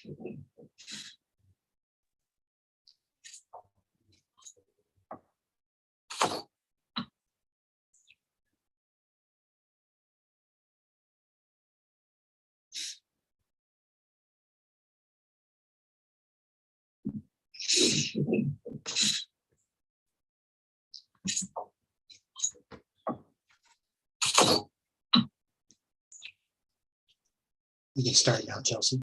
You can start now, Chelsea.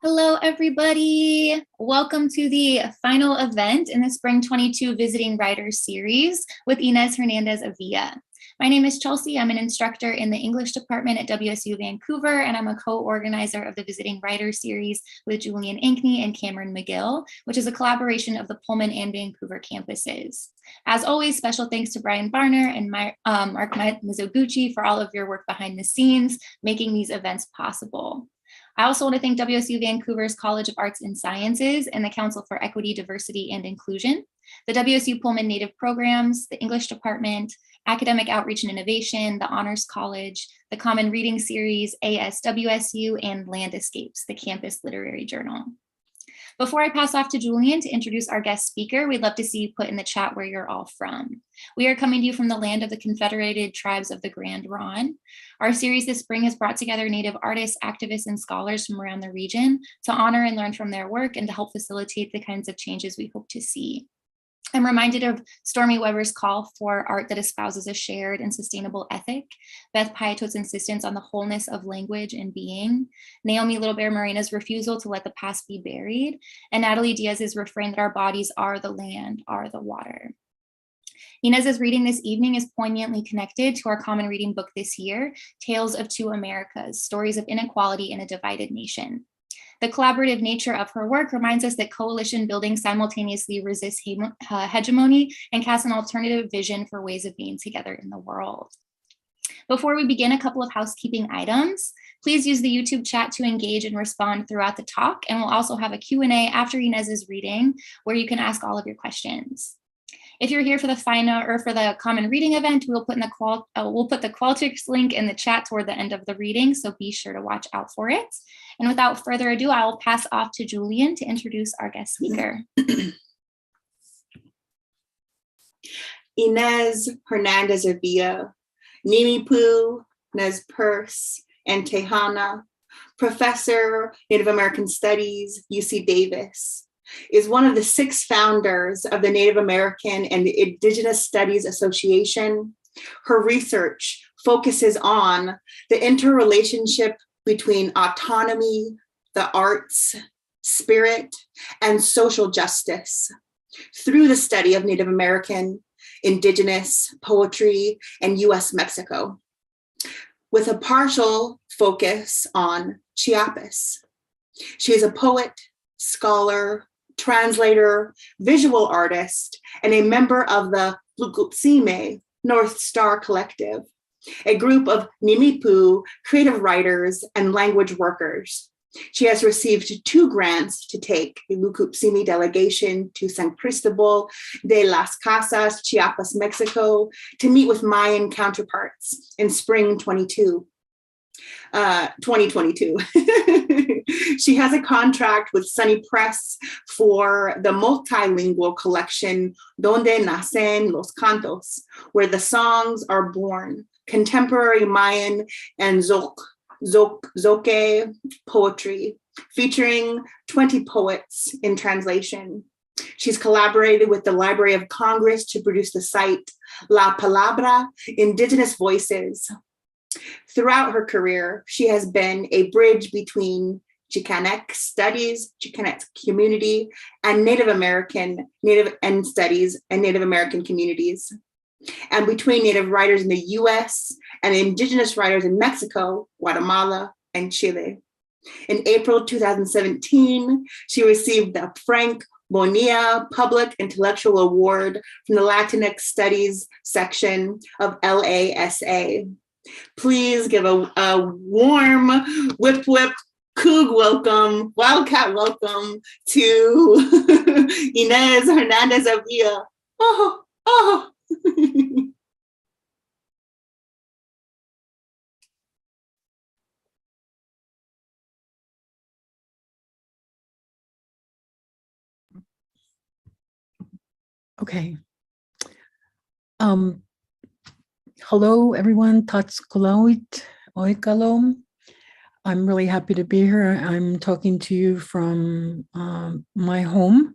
Hello, everybody. Welcome to the final event in the Spring 22 Visiting Writers Series with Inés Hernández-Avila. My name is Chelsea. I'm an instructor in the English department at WSU Vancouver, and I'm a co-organizer of the Visiting Writers Series with Julian Ankney and Cameron McGill, which is a collaboration of the Pullman and Vancouver campuses. As always, special thanks to Brian Barner and Mark Mizoguchi for all of your work behind the scenes, making these events possible. I also want to thank WSU Vancouver's College of Arts and Sciences and the Council for Equity, Diversity, and Inclusion, the WSU Pullman Native Programs, the English Department, Academic Outreach and Innovation, the Honors College, the Common Reading Series, ASWSU, and Landscapes, the campus literary journal. Before I pass off to Julian to introduce our guest speaker, we'd love to see you put in the chat where you're all from. We are coming to you from the land of the Confederated Tribes of the Grand Ronde. Our series this spring has brought together Native artists, activists, and scholars from around the region to honor and learn from their work and to help facilitate the kinds of changes we hope to see. I'm reminded of Stormy Weber's call for art that espouses a shared and sustainable ethic, Beth Piato's insistence on the wholeness of language and being, Naomi Little Bear Marina's refusal to let the past be buried, and Natalie Diaz's refrain that our bodies are the land, are the water. Inez's reading this evening is poignantly connected to our common reading book this year, Tales of Two Americas, Stories of Inequality in a Divided Nation. The collaborative nature of her work reminds us that coalition building simultaneously resists hegemony and casts an alternative vision for ways of being together in the world. Before we begin, a couple of housekeeping items. Please use the YouTube chat to engage and respond throughout the talk, and we'll also have a Q&A after Inez's reading where you can ask all of your questions. If you're here for the final or for the common reading event, we'll put the Qualtrics link in the chat toward the end of the reading, so be sure to watch out for it. And without further ado, I will pass off to Julian to introduce our guest speaker. Inez Hernandez-Avila, Nimipu, Nez Perce, and Tejana, Professor, Native American Studies, UC Davis, is one of the 6 founders of the Native American and Indigenous Studies Association. Her research focuses on the interrelationship between autonomy, the arts, spirit, and social justice through the study of Native American, Indigenous poetry in US Mexico, with a partial focus on Chiapas. She is a poet, scholar, translator, visual artist, and a member of the Lukutsime North Star Collective, a group of Nimipu creative writers and language workers. She has received 2 grants to take the Lukutsime delegation to San Cristobal de las Casas, Chiapas, Mexico, to meet with Mayan counterparts in spring 2022. She has a contract with Sunny Press for the multilingual collection Donde Nacen los Cantos, where the songs are born, contemporary Mayan and Zoque poetry, featuring 20 poets in translation. She's collaborated with the Library of Congress to produce the site La Palabra, Indigenous Voices. Throughout her career, she has been a bridge between Chicanx studies, Chicanx community, and Native American studies and Native American communities, and between Native writers in the US and Indigenous writers in Mexico, Guatemala, and Chile. In April 2017, she received the Frank Bonilla Public Intellectual Award from the Latinx Studies section of LASA. Please give a warm whip whip Coug welcome, Wildcat welcome to Inez Hernandez-Avila. Okay. Hello, everyone. Tatskulawit oikalom. I'm really happy to be here. I'm talking to you from my home.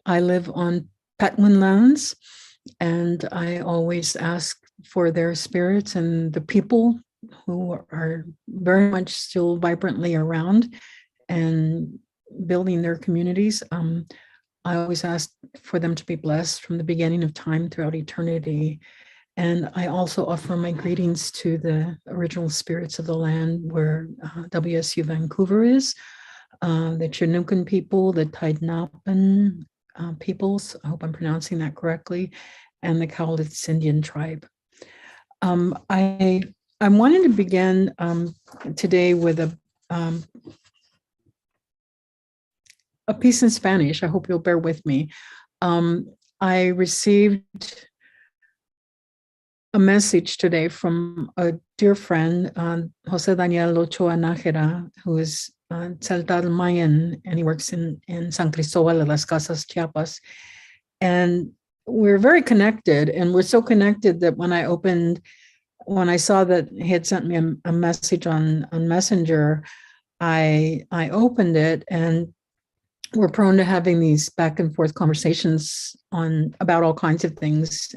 I live on Patwin lands, and I always ask for their spirits and the people who are very much still vibrantly around and building their communities. I always ask for them to be blessed from the beginning of time throughout eternity. And I also offer my greetings to the original spirits of the land where WSU Vancouver is, the Chinookan people, the Taidnapan peoples, I hope I'm pronouncing that correctly, and the Cowlitz Indian tribe. I wanted to begin today with a piece in Spanish. I hope you'll bear with me. I received a message today from a dear friend, Jose Daniel Ochoa Nájera, who is Tzeltal Mayan, and he works in San Cristobal de las Casas, Chiapas. And we're very connected, and we're so connected that when I saw that he had sent me a message on Messenger, I opened it, and we're prone to having these back and forth conversations about all kinds of things.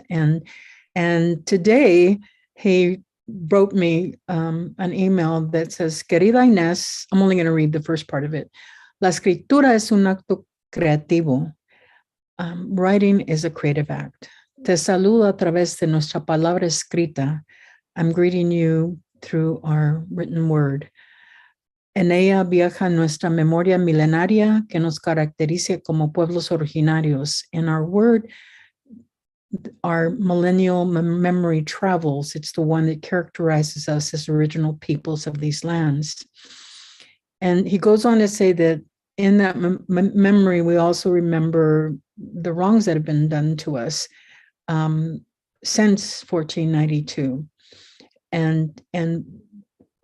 And today he wrote me an email that says, Querida Inés, I'm only going to read the first part of it. La escritura es un acto creativo. Writing is a creative act. Te saludo a través de nuestra palabra escrita. I'm greeting you through our written word. En ella viaja nuestra memoria milenaria que nos caracteriza como pueblos originarios. In our word, our millennial memory travels. It's the one that characterizes us as original peoples of these lands. And he goes on to say that in that memory, we also remember the wrongs that have been done to us since 1492, and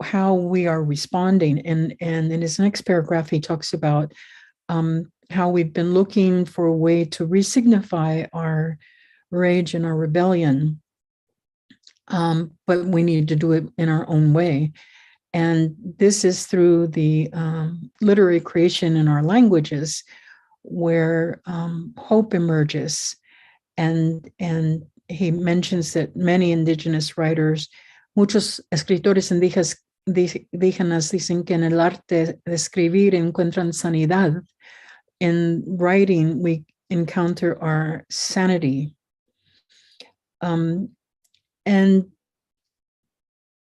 how we are responding. And in his next paragraph, he talks about how we've been looking for a way to re-signify our rage and our rebellion, but we need to do it in our own way. And this is through the literary creation in our languages, where hope emerges. And he mentions that many indigenous writers, muchos escritores indígenas dicen que en el arte de escribir encuentran sanidad. In writing, we encounter our sanity. And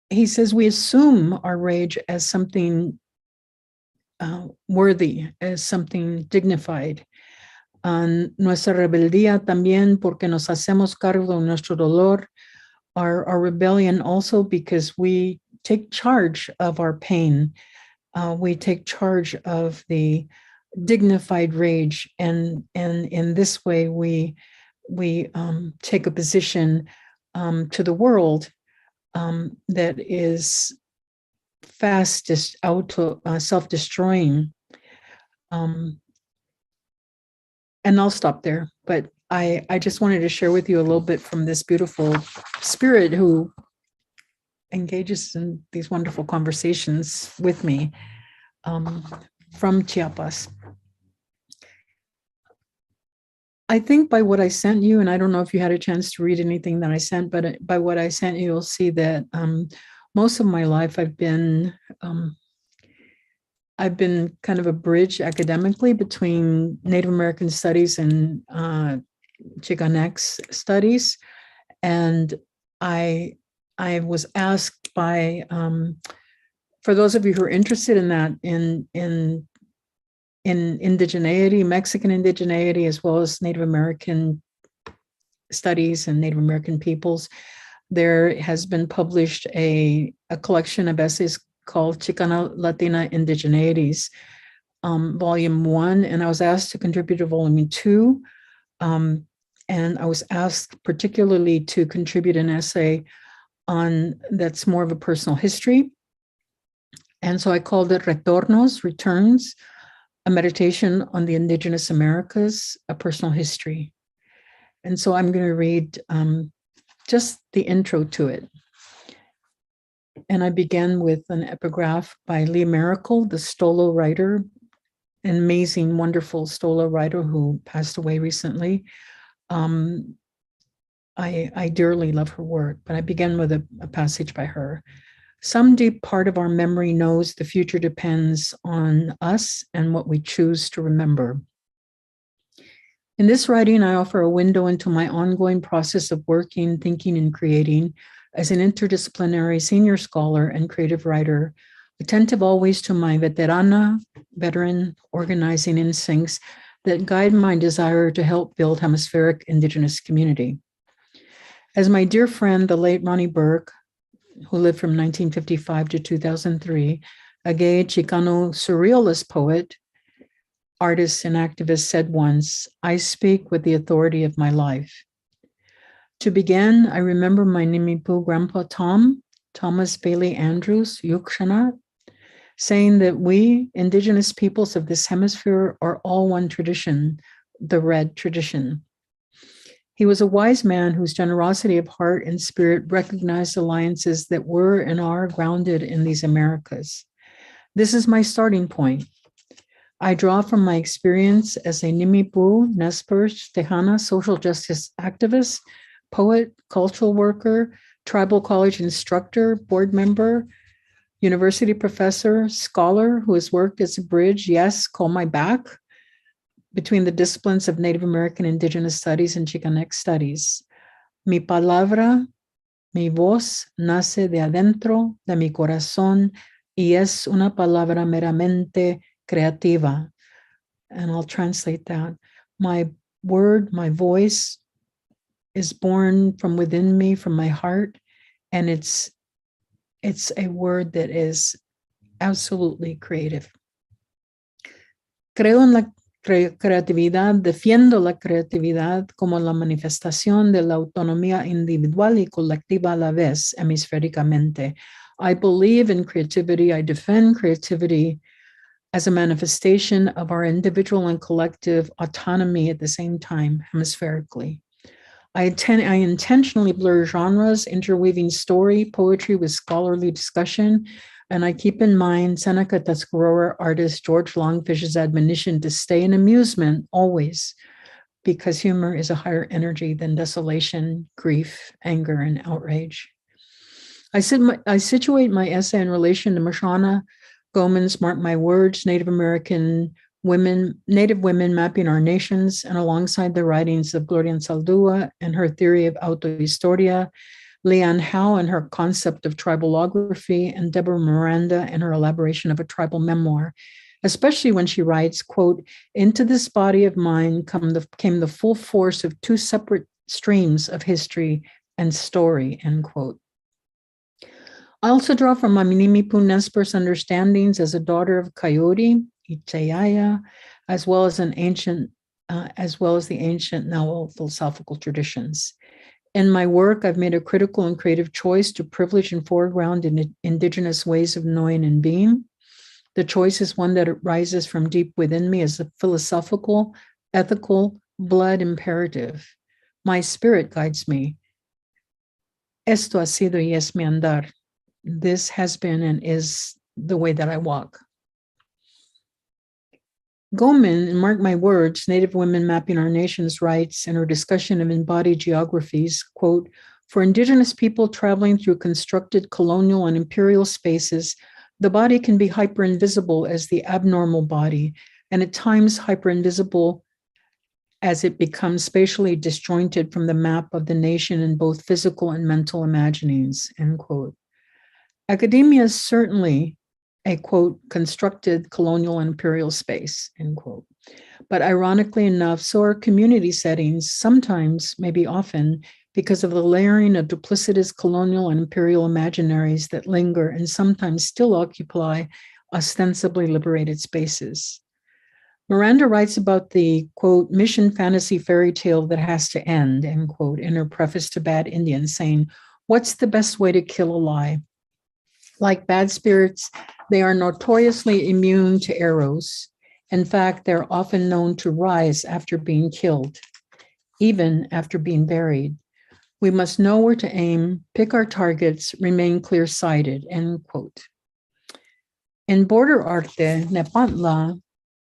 he says we assume our rage as something worthy, as something dignified. Nuestra rebeldía también porque nos hacemos cargo de nuestro dolor. Our rebellion also because we take charge of our pain. We take charge of the dignified rage, and in this way we take a position to the world that is fast self-destroying. And I'll stop there, but I just wanted to share with you a little bit from this beautiful spirit who engages in these wonderful conversations with me from Chiapas. I think by what I sent you, and I don't know if you had a chance to read anything that I sent, but by what I sent you, you'll see that most of my life I've been kind of a bridge academically between Native American studies and Chicanx studies. And I was asked by, for those of you who are interested in that, in indigeneity, Mexican indigeneity, as well as Native American studies and Native American peoples, there has been published a collection of essays called Chicana Latina Indigeneities, Volume 1, and I was asked to contribute to Volume 2, and I was asked particularly to contribute an essay that's more of a personal history, and so I called it Retornos, Returns, a meditation on the Indigenous Americas, a personal history. And so I'm going to read just the intro to it. And I began with an epigraph by Lee Miracle, the Stolo writer, an amazing, wonderful Stolo writer who passed away recently. I dearly love her work, but I began with a passage by her. Some deep part of our memory knows the future depends on us and what we choose to remember. In this writing, I offer a window into my ongoing process of working, thinking, and creating as an interdisciplinary senior scholar and creative writer, attentive always to my veteran organizing instincts that guide my desire to help build hemispheric Indigenous community. As my dear friend, the late Ronnie Burke, who lived from 1955 to 2003, a gay Chicano surrealist poet, artist, and activist, said once, "I speak with the authority of my life." To begin, I remember my Nimipu grandpa Thomas Bailey Andrews, Yukshanat, saying that we, Indigenous peoples of this hemisphere, are all one tradition, the red tradition. He was a wise man whose generosity of heart and spirit recognized alliances that were and are grounded in these Americas. This is my starting point. I draw from my experience as a Nimipu, Nez Perce, Tejana social justice activist, poet, cultural worker, tribal college instructor, board member, university professor, scholar who has worked as a bridge, yes, call my back, between the disciplines of Native American Indigenous Studies and Chicanx Studies. Mi palabra, mi voz, nace de adentro de mi corazón y es una palabra meramente creativa. And I'll translate that. My word, my voice is born from within me, from my heart, and it's a word that is absolutely creative. Creo en la creatividad, defiendo la creatividad como la manifestación de la autonomía individual y colectiva a la vez, hemisféricamente. I believe in creativity. I defend creativity as a manifestation of our individual and collective autonomy at the same time, hemispherically. I intentionally blur genres, interweaving story, poetry with scholarly discussion, and I keep in mind Seneca Tuscarora artist George Longfish's admonition to stay in amusement always, because humor is a higher energy than desolation, grief, anger, and outrage. I situate my essay in relation to Mashana Goman's Mark My Words, Native women mapping our nations, and alongside the writings of Gloria Saldúa and her theory of autohistoria, Leanne Howe and her concept of tribalography, and Deborah Miranda and her elaboration of a tribal memoir, especially when she writes, quote, "Into this body of mine came the full force of two separate streams of history and story," end quote. I also draw from my Nimipu Nez Perce understandings as a daughter of Coyote, Itayaya, as well as the ancient now philosophical traditions. In my work, I've made a critical and creative choice to privilege and foreground in Indigenous ways of knowing and being. The choice is one that rises from deep within me as a philosophical, ethical, blood imperative. My spirit guides me. Esto ha sido y es mi andar. This has been and is the way that I walk. Goman, and mark my words, Native Women Mapping Our Nation's writes in her discussion of embodied geographies, quote, "For Indigenous people traveling through constructed colonial and imperial spaces, the body can be hyperinvisible as the abnormal body, and at times hyperinvisible as it becomes spatially disjointed from the map of the nation in both physical and mental imaginings," end quote. Academia is certainly a, quote, constructed colonial and imperial space, end quote. But ironically enough, so are community settings, sometimes, maybe often, because of the layering of duplicitous colonial and imperial imaginaries that linger and sometimes still occupy ostensibly liberated spaces. Miranda writes about the, quote, mission fantasy fairy tale that has to end, end quote, in her preface to Bad Indian, saying, "What's the best way to kill a lie? Like bad spirits, they are notoriously immune to arrows. In fact, they're often known to rise after being killed. even after being buried. We must know where to aim, pick our targets, remain clear-sighted, end quote. In Border Arte, Nepantla,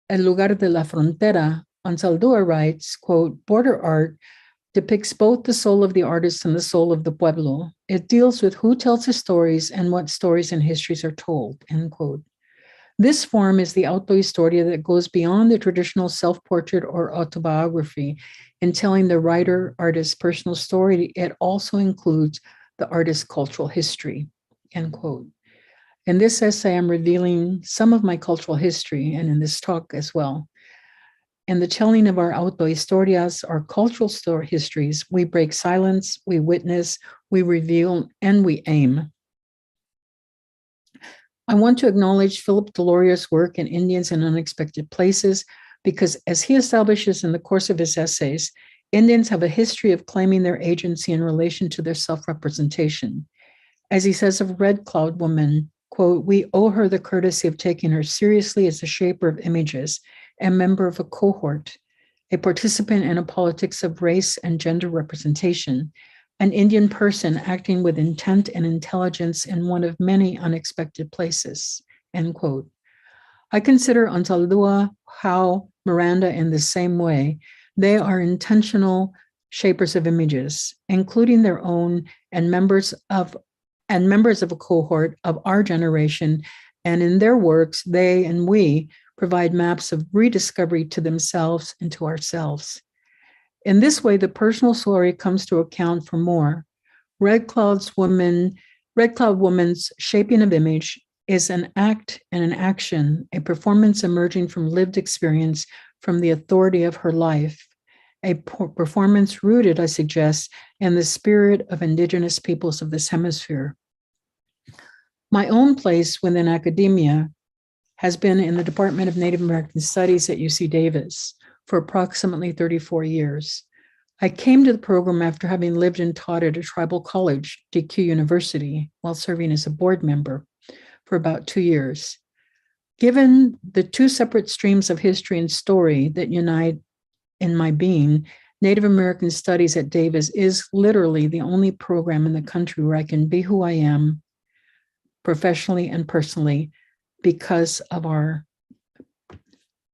El Lugar de la Frontera, Anzaldúa writes, quote, border art depicts both the soul of the artist and the soul of the pueblo. It deals with who tells the stories and what stories and histories are told, end quote. This form is the autohistoria that goes beyond the traditional self-portrait or autobiography in telling the writer-artist's personal story. It also includes the artist's cultural history, end quote. In this essay, I'm revealing some of my cultural history, and in this talk as well. In the telling of our autohistorias, our cultural story histories, we break silence, we witness, we reveal, and we aim. I want to acknowledge Philip Deloria's work in Indians in Unexpected Places, because as he establishes in the course of his essays, Indians have a history of claiming their agency in relation to their self-representation. As he says of Red Cloud Woman, quote, we owe her the courtesy of taking her seriously as a shaper of images, a member of a cohort, a participant in a politics of race and gender representation, an Indian person acting with intent and intelligence in one of many unexpected places, end quote. I consider Anzaldúa, Howe, Miranda in the same way. They are intentional shapers of images, including their own and members of a cohort of our generation, and in their works, they and we provide maps of rediscovery to themselves and to ourselves. In this way, the personal story comes to account for more. Red Cloud Woman's shaping of image is an act and an action, a performance emerging from lived experience, from the authority of her life, a performance rooted, I suggest, in the spirit of indigenous peoples of this hemisphere. My own place within academia has been in the Department of Native American Studies at UC Davis for approximately 34 years. I came to the program after having lived and taught at a tribal college, DQ University, while serving as a board member for about 2 years. Given the two separate streams of history and story that unite in my being, Native American Studies at Davis is literally the only program in the country where I can be who I am professionally and personally because of our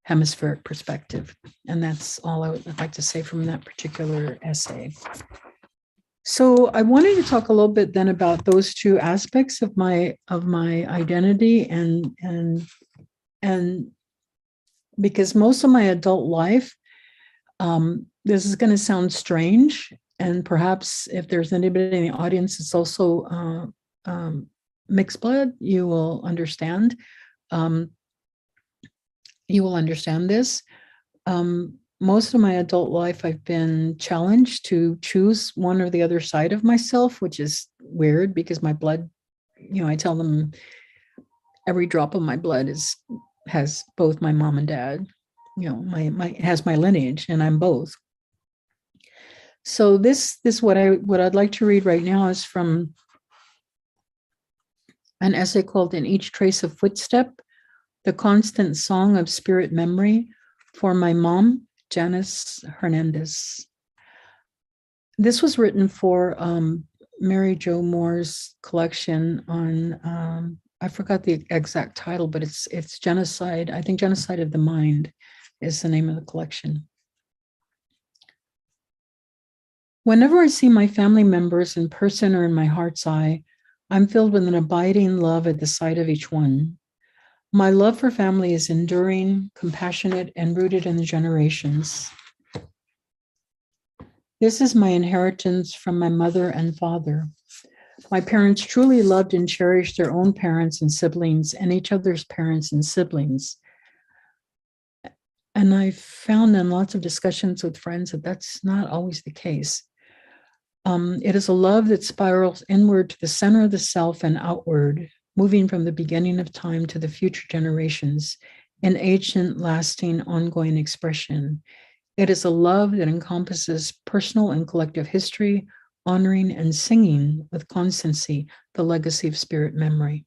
hemispheric perspective. And that's all I would like to say from that particular essay. So I wanted to talk a little bit then about those two aspects of my identity, and because most of my adult life, this is going to sound strange, and perhaps if there's anybody in the audience that's also mixed blood, you will understand. You will understand this. Most of my adult life, I've been challenged to choose one or the other side of myself, which is weird because my blood, I tell them every drop of my blood has both my mom and dad. Has my lineage, and I'm both. So this what I'd like to read right now is from an essay called "In Each Trace of Footstep: The Constant Song of Spirit Memory," for my mom, Inez Hernandez. This was written for Mary Jo Moore's collection on, I forgot the exact title, but it's Genocide. I think Genocide of the Mind is the name of the collection. Whenever I see my family members in person or in my heart's eye, I'm filled with an abiding love at the sight of each one. My love for family is enduring, compassionate, and rooted in the generations. This is my inheritance from my mother and father. My parents truly loved and cherished their own parents and siblings and each other's parents and siblings. And I found in lots of discussions with friends that that's not always the case. It is a love that spirals inward to the center of the self and outward, moving from the beginning of time to the future generations, an ancient, lasting, ongoing expression. It is a love that encompasses personal and collective history, honoring and singing with constancy the legacy of spirit memory.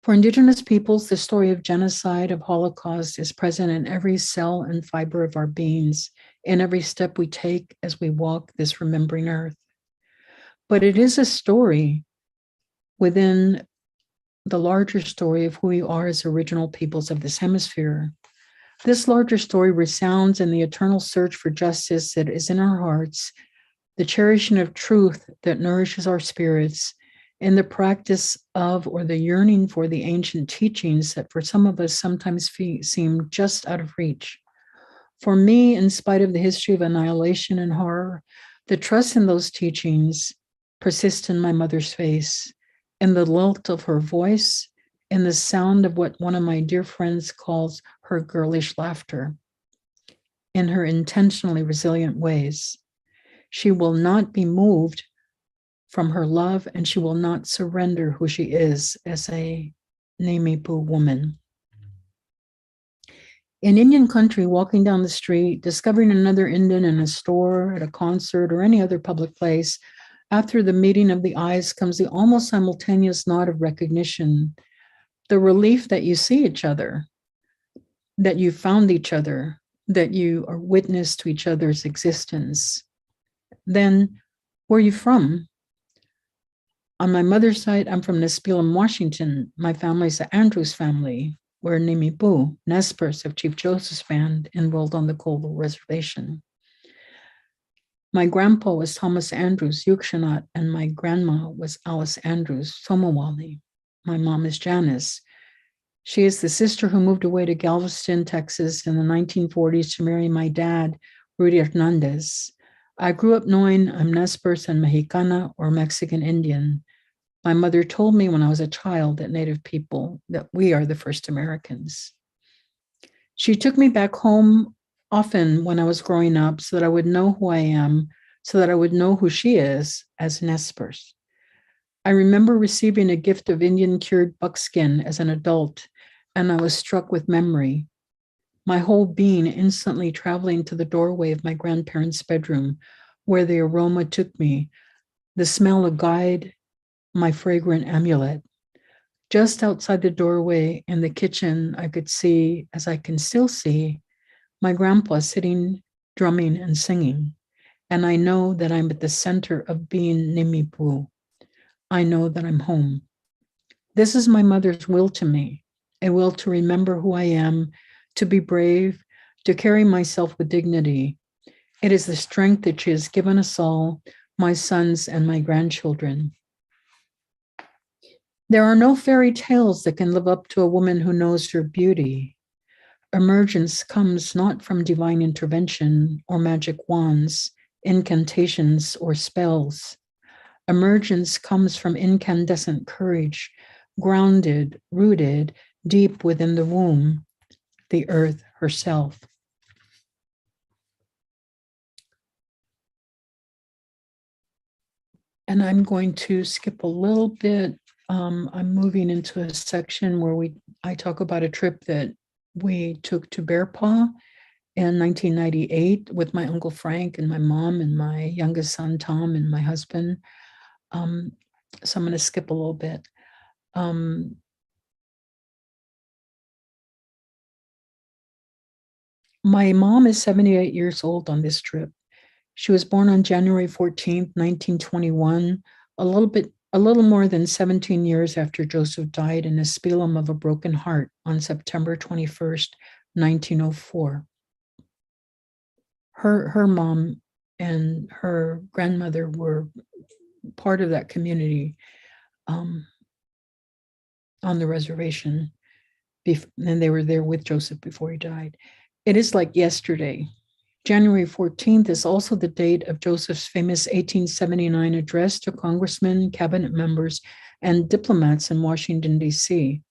For Indigenous peoples, the story of genocide, of Holocaust, is present in every cell and fiber of our beings, in every step we take as we walk this remembering earth. But it is a story within the larger story of who we are as original peoples of this hemisphere. This larger story resounds in the eternal search for justice that is in our hearts, the cherishing of truth that nourishes our spirits, and the practice of or the yearning for the ancient teachings that for some of us sometimes seem just out of reach. For me, in spite of the history of annihilation and horror, the trust in those teachings persists in my mother's face, in the lilt of her voice, in the sound of what one of my dear friends calls her girlish laughter, in her intentionally resilient ways. She will not be moved from her love, and she will not surrender who she is as a Nimipu woman. In Indian country, walking down the street, discovering another Indian in a store, at a concert, or any other public place, after the meeting of the eyes comes the almost simultaneous nod of recognition, the relief that you see each other, that you found each other, that you are witness to each other's existence. Then, where are you from? On my mother's side, I'm from Nispelem, Washington. My family's the Andrews family. We're Nimipu, Nez of Chief Joseph's band, enrolled on the Colville Reservation. My grandpa was Thomas Andrews, Yukshanot, and my grandma was Alice Andrews, Somawali. My mom is Janice. She is the sister who moved away to Galveston, Texas in the 1940s to marry my dad, Rudy Hernandez. I grew up knowing I'm Nez and Mexicana or Mexican Indian. My mother told me when I was a child that Native people, that we are the first Americans. She took me back home often when I was growing up so that I would know who I am, so that I would know who she is as Nespers. I remember receiving a gift of Indian cured buckskin as an adult, and I was struck with memory. My whole being instantly traveling to the doorway of my grandparents' bedroom, where the aroma took me, the smell of guide, my fragrant amulet. Just outside the doorway in the kitchen, I could see, as I can still see, my grandpa sitting, drumming and singing. And I know that I'm at the center of being Nimipu. I know that I'm home. This is my mother's will to me, a will to remember who I am, to be brave, to carry myself with dignity. It is the strength that she has given us all, my sons and my grandchildren. There are no fairy tales that can live up to a woman who knows her beauty. Emergence comes not from divine intervention or magic wands, incantations or spells. Emergence comes from incandescent courage, grounded, rooted deep within the womb, the earth herself. And I'm going to skip a little bit. I'm moving into a section where I talk about a trip that we took to Bear Paw in 1998 with my Uncle Frank and my mom and my youngest son, Tom, and my husband. So I'm going to skip a little bit. My mom is 78 years old on this trip. She was born on January 14th, 1921, a little more than 17 years after Joseph died in a spelem of a broken heart on September 21st, 1904. Her mom and her grandmother were part of that community on the reservation, and they were there with Joseph before he died. It is like yesterday. January 14th is also the date of Joseph's famous 1879 address to congressmen, cabinet members, and diplomats in Washington, D.C.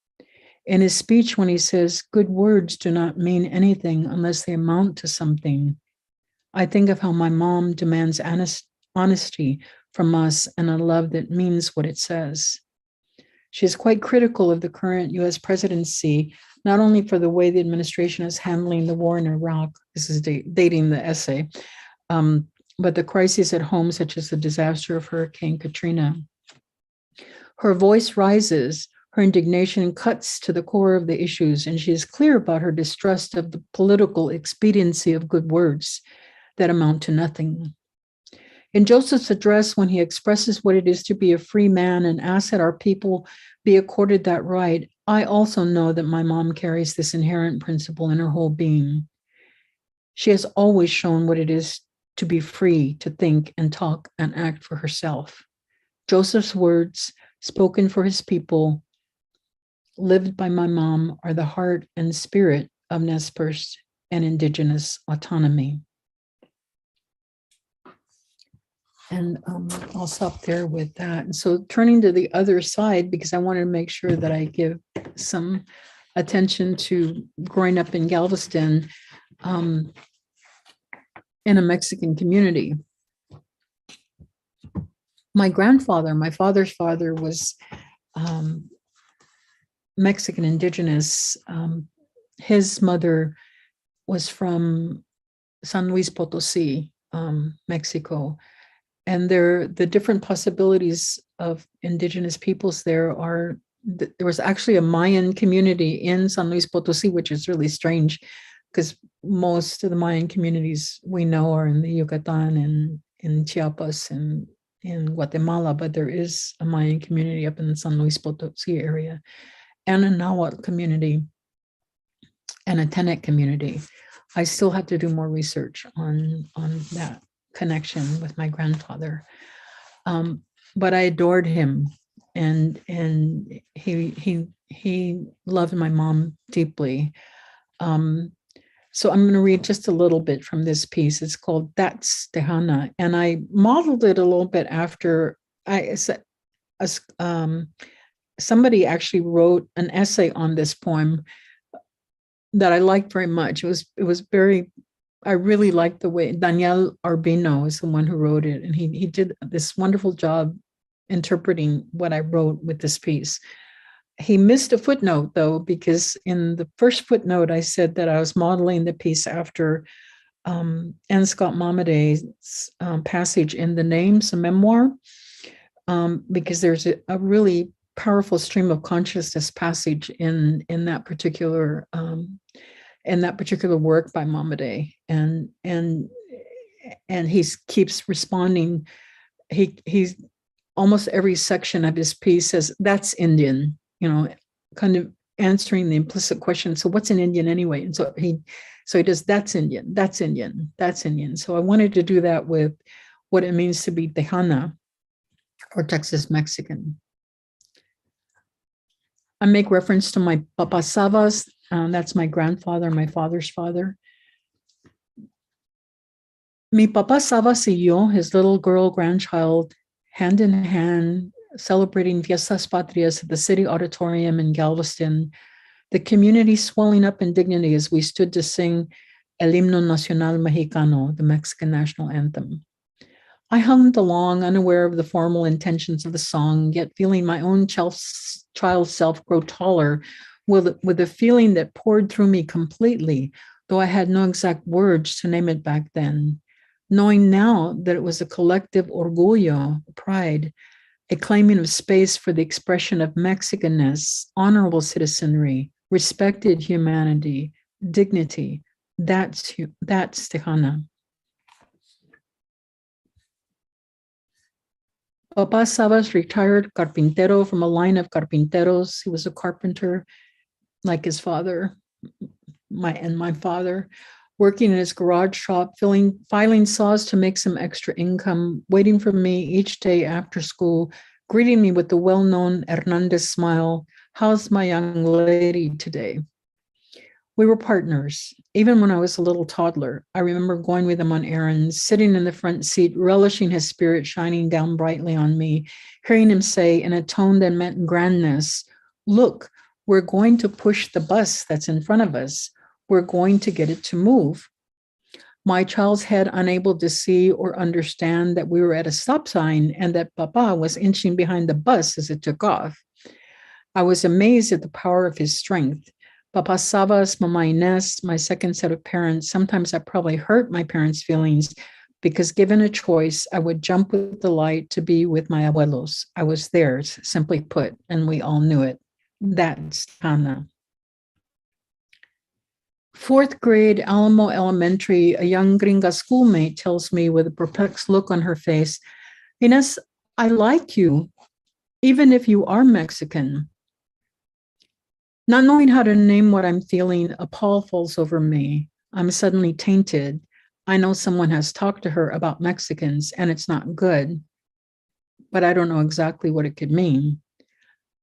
In his speech, when he says, "Good words do not mean anything unless they amount to something," I think of how my mom demands honesty from us and a love that means what it says. She is quite critical of the current U.S. presidency, not only for the way the administration is handling the war in Iraq, this is dating the essay, but the crises at home, such as the disaster of Hurricane Katrina. Her voice rises, her indignation cuts to the core of the issues, and she is clear about her distrust of the political expediency of good words. that amount to nothing. In Joseph's address, when he expresses what it is to be a free man and asks that our people be accorded that right, I also know that my mom carries this inherent principle in her whole being. She has always shown what it is to be free to think and talk and act for herself. Joseph's words, spoken for his people, lived by my mom, are the heart and spirit of Nez Perce and Indigenous autonomy. And I'll stop there with that. And so turning to the other side, because I wanted to make sure that I give some attention to growing up in Galveston in a Mexican community. My grandfather, my father's father, was Mexican Indigenous. His mother was from San Luis Potosí, Mexico. And the different possibilities of Indigenous peoples there was actually a Mayan community in San Luis Potosí, which is really strange because most of the Mayan communities we know are in the Yucatan and in Chiapas and in Guatemala, but there is a Mayan community up in the San Luis Potosí area, and a Nahuatl community and a Tenec community. I still have to do more research on that connection with my grandfather, but I adored him, and he loved my mom deeply. So I'm going to read just a little bit from this piece. It's called "That's Tejana," and I modeled it a little bit after somebody actually wrote an essay on this poem that I liked very much. It was very. I really liked the way Daniel Arbino is the one who wrote it, and he did this wonderful job interpreting what I wrote with this piece. He missed a footnote, though, because in the first footnote, I said that I was modeling the piece after N. Scott Momaday's passage in The Names, a memoir, because there's a really powerful stream of consciousness passage in that particular work by Momaday, and he keeps responding. He's almost every section of his piece says, "That's Indian," kind of answering the implicit question. So what's an Indian anyway? And so he does, "That's Indian, that's Indian, that's Indian." So I wanted to do that with what it means to be Tejana or Texas Mexican. I make reference to my papasavas. That's my grandfather, my father's father. Mi papá Sabas y yo, his little girl grandchild, hand in hand, celebrating Fiestas Patrias at the city auditorium in Galveston, the community swelling up in dignity as we stood to sing El Himno Nacional Mexicano, the Mexican national anthem. I hummed along, unaware of the formal intentions of the song, yet feeling my own child self grow taller with a feeling that poured through me completely, though I had no exact words to name it back then, knowing now that it was a collective orgullo, pride, a claiming of space for the expression of Mexicanness, honorable citizenry, respected humanity, dignity. That's Tejana. Papa Sabas, retired carpintero from a line of carpinteros. He was a carpenter like his father, my father, working in his garage shop, filing saws to make some extra income, waiting for me each day after school, greeting me with the well-known Hernandez smile. "How's my young lady today?" We were partners. Even when I was a little toddler, I remember going with him on errands, sitting in the front seat, relishing his spirit shining down brightly on me, hearing him say in a tone that meant grandness, "Look, we're going to push the bus that's in front of us. We're going to get it to move." My child's head unable to see or understand that we were at a stop sign and that Papa was inching behind the bus as it took off. I was amazed at the power of his strength. Papa Sabas, Mama Inés, my second set of parents, sometimes I probably hurt my parents' feelings because given a choice, I would jump with the light to be with my abuelos. I was theirs, simply put, and we all knew it. That's Tejana. Fourth grade, Alamo Elementary, a young gringa schoolmate tells me with a perplexed look on her face, Inez, I like you, even if you are Mexican. Not knowing how to name what I'm feeling, a pall falls over me. I'm suddenly tainted. I know someone has talked to her about Mexicans and it's not good, but I don't know exactly what it could mean.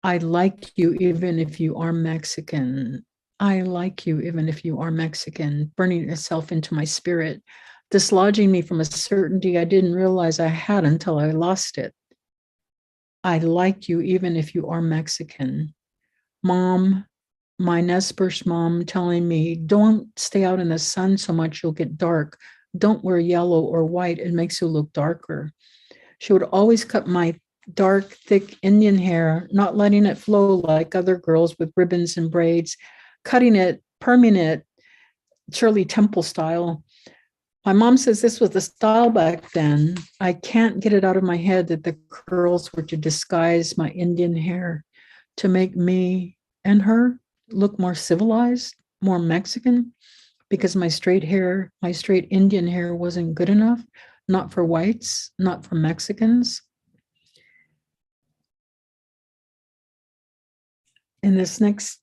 I like you even if you are Mexican. I like you even if you are Mexican, burning itself into my spirit, dislodging me from a certainty I didn't realize I had until I lost it. I like you even if you are Mexican. Mom, my Nez Perce mom telling me, don't stay out in the sun so much you'll get dark. Don't wear yellow or white, it makes you look darker. She would always cut my dark, thick Indian hair, not letting it flow like other girls with ribbons and braids, cutting it, perming it, Shirley Temple style. My mom says this was the style back then. I can't get it out of my head that the curls were to disguise my Indian hair, to make me and her look more civilized, more Mexican, because my straight hair, my straight Indian hair wasn't good enough, not for whites, not for Mexicans. In this next,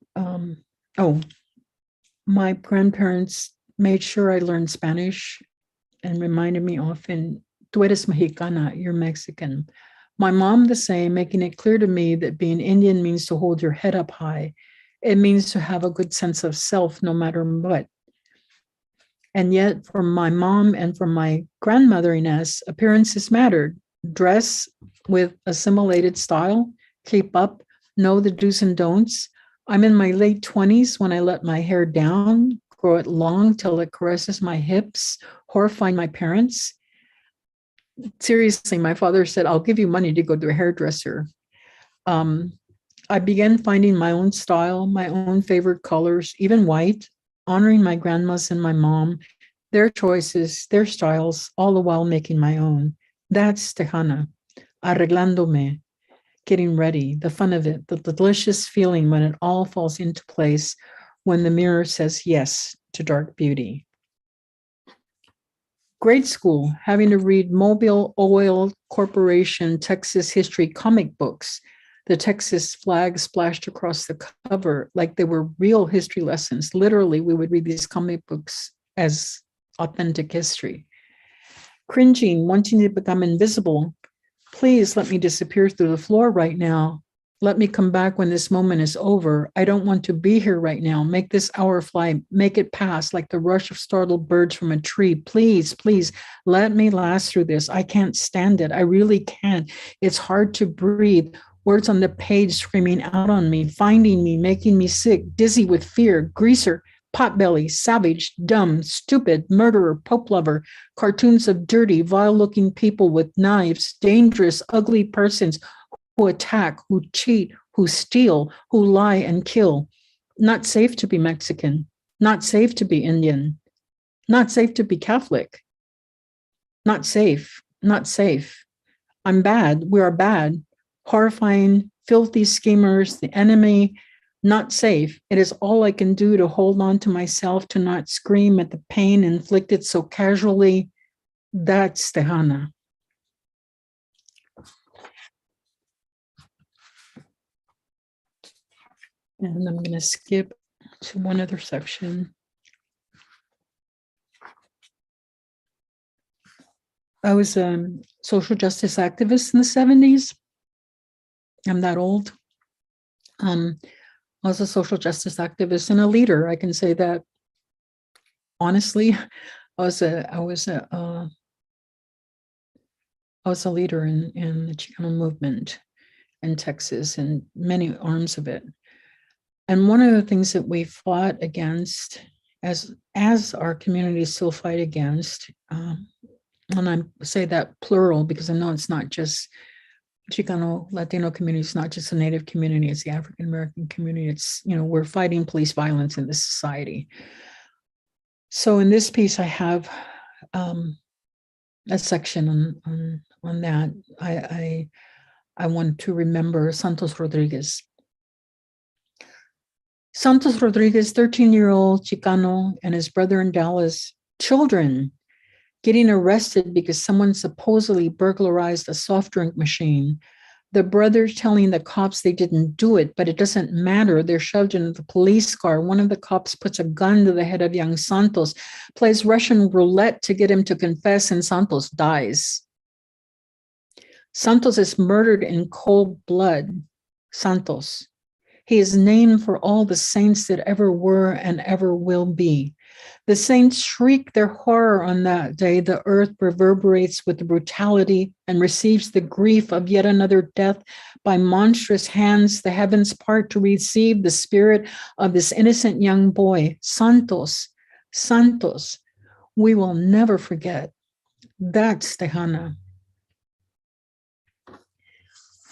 my grandparents made sure I learned Spanish and reminded me often, tú eres mexicana, you're Mexican. My mom the same, making it clear to me that being Indian means to hold your head up high. It means to have a good sense of self no matter what. And yet for my mom and for my grandmother Inez, appearances mattered. Dress with assimilated style, keep up, know the do's and don'ts. I'm in my late 20s when I let my hair down, grow it long till it caresses my hips, horrifying my parents. Seriously, my father said, I'll give you money to go to a hairdresser. I began finding my own style, my own favorite colors, even white, honoring my grandmas and my mom, their choices, their styles, all the while making my own. That's Tejana, arreglándome, getting ready, the fun of it, the delicious feeling when it all falls into place, when the mirror says yes to dark beauty. Grade school, having to read Mobile Oil Corporation Texas history comic books. The Texas flag splashed across the cover like they were real history lessons. Literally, we would read these comic books as authentic history. Cringing, wanting to become invisible. Please let me disappear through the floor right now. Let me come back when this moment is over. I don't want to be here right now. Make this hour fly. Make it pass like the rush of startled birds from a tree. Please, please, let me last through this. I can't stand it. I really can't. It's hard to breathe. Words on the page screaming out on me, finding me, making me sick, dizzy with fear, greaser, potbelly, savage, dumb, stupid, murderer, pope lover, cartoons of dirty, vile-looking people with knives, dangerous, ugly persons who attack, who cheat, who steal, who lie and kill. Not safe to be Mexican, not safe to be Indian, not safe to be Catholic. Not safe, not safe. I'm bad, we are bad. Horrifying, filthy schemers, the enemy, not safe. It is all I can do to hold on to myself, to not scream at the pain inflicted so casually. That's Tejana. And I'm going to skip to one other section. I was a social justice activist in the 70s. I'm that old. I was a social justice activist and a leader. I can say that honestly. I was a leader in the Chicano movement in Texas and many arms of it. And one of the things that we fought against, as our communities still fight against, and I say that plural because I know it's not just Chicano, Latino community, it's not just the Native community, it's the African American community. It's, we're fighting police violence in this society. So in this piece, I have a section on that. I want to remember Santos Rodriguez. Santos Rodriguez, 13-year-old Chicano, and his brother in Dallas, children getting arrested because someone supposedly burglarized a soft drink machine. The brother telling the cops they didn't do it, but it doesn't matter. They're shoved into the police car. One of the cops puts a gun to the head of young Santos, plays Russian roulette to get him to confess, and Santos dies. Santos is murdered in cold blood. Santos. He is named for all the saints that ever were and ever will be. The saints shriek their horror on that day. The earth reverberates with the brutality and receives the grief of yet another death. By monstrous hands, the heavens part to receive the spirit of this innocent young boy. Santos, Santos, we will never forget. That's Tejana.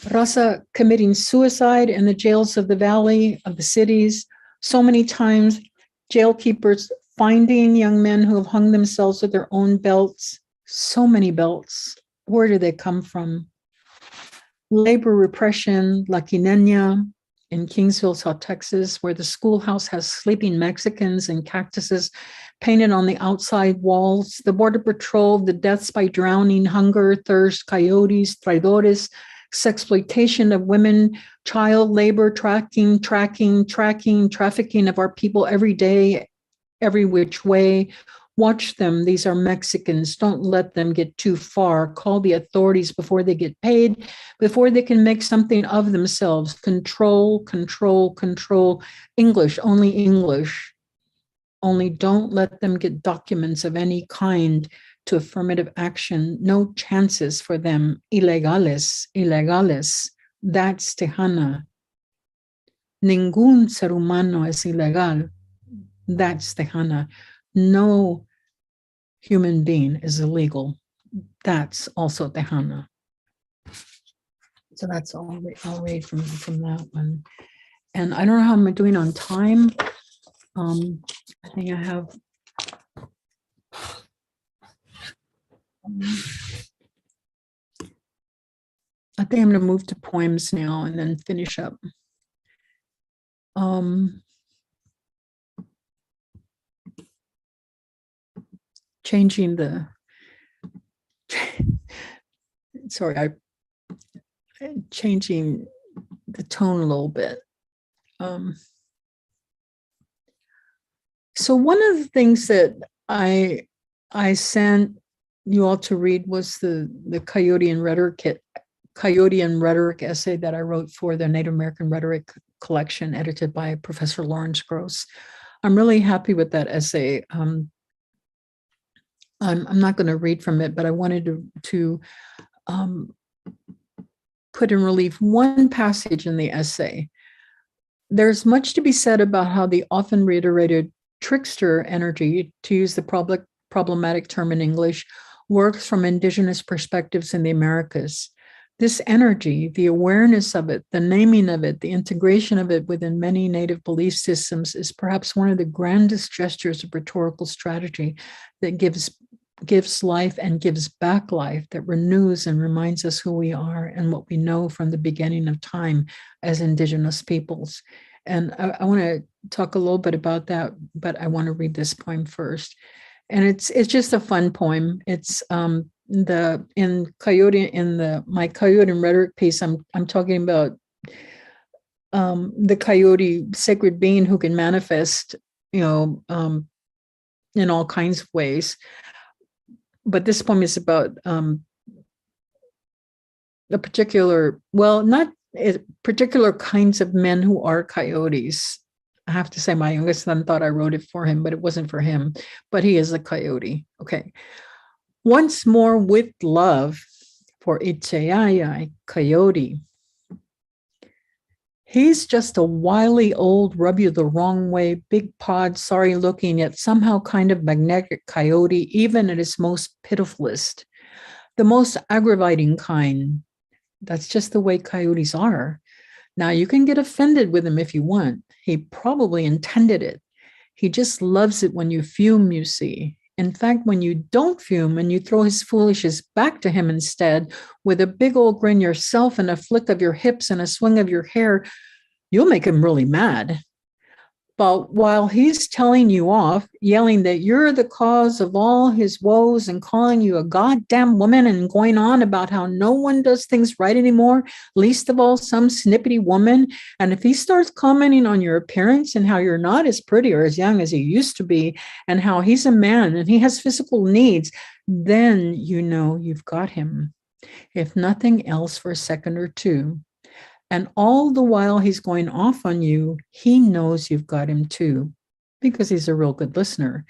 Raza committing suicide in the jails of the valley, of the cities. So many times, jail keepers finding young men who have hung themselves with their own belts. So many belts. Where do they come from? Labor repression, La Quinena in Kingsville, South Texas, where the schoolhouse has sleeping Mexicans and cactuses painted on the outside walls. The Border Patrol, the deaths by drowning, hunger, thirst, coyotes, traidores, sexploitation of women, child labor, trafficking of our people every day, every which way. Watch them. These are Mexicans. Don't let them get too far. Call the authorities before they get paid, before they can make something of themselves. Control, control, control. English, only English. Only don't let them get documents of any kind to affirmative action. No chances for them. Ilegales, ilegales. That's Tejana. Ningún ser humano es ilegal. That's Tejana. No human being is illegal. That's also Tejana. So that's all I'll read from that one. And I don't know how I'm doing on time. I think I have I'm going to move to poems now and then finish up. Changing the changing the tone a little bit. So one of the things that I sent you all to read was the Coyote and Rhetoric essay that I wrote for the Native American Rhetoric collection, edited by Professor Lawrence Gross. I'm really happy with that essay. I'm not going to read from it, but I wanted to put in relief one passage in the essay. There's much to be said about how the often reiterated trickster energy, to use the problematic term in English, works from indigenous perspectives in the Americas. This energy, the awareness of it, the naming of it, the integration of it within many Native belief systems is perhaps one of the grandest gestures of rhetorical strategy that gives life and gives back life, that renews and reminds us who we are and what we know from the beginning of time as indigenous peoples. And I want to talk a little bit about that, but I want to read this poem first. And it's just a fun poem. It's my Coyote and Rhetoric piece. I'm talking about the coyote sacred being who can manifest, in all kinds of ways. But this poem is about particular kinds of men who are coyotes. I have to say my youngest son thought I wrote it for him, but it wasn't for him. But he is a coyote. Okay. Once more with love for Itchayayay, coyote. He's just a wily old rub you the wrong way, big pod, sorry looking, yet somehow kind of magnetic coyote, even at his most pitifulest. The most aggravating kind. That's just the way coyotes are. Now, you can get offended with him if you want. He probably intended it. He just loves it when you fume, you see. In fact, when you don't fume and you throw his foolishness back to him instead, with a big old grin yourself and a flick of your hips and a swing of your hair, you'll make him really mad. But while he's telling you off, yelling that you're the cause of all his woes and calling you a goddamn woman and going on about how no one does things right anymore, least of all some snippety woman. And if he starts commenting on your appearance and how you're not as pretty or as young as you used to be, and how he's a man and he has physical needs, then you know you've got him. If nothing else, for a second or two. And all the while he's going off on you, he knows you've got him too, because he's a real good listener.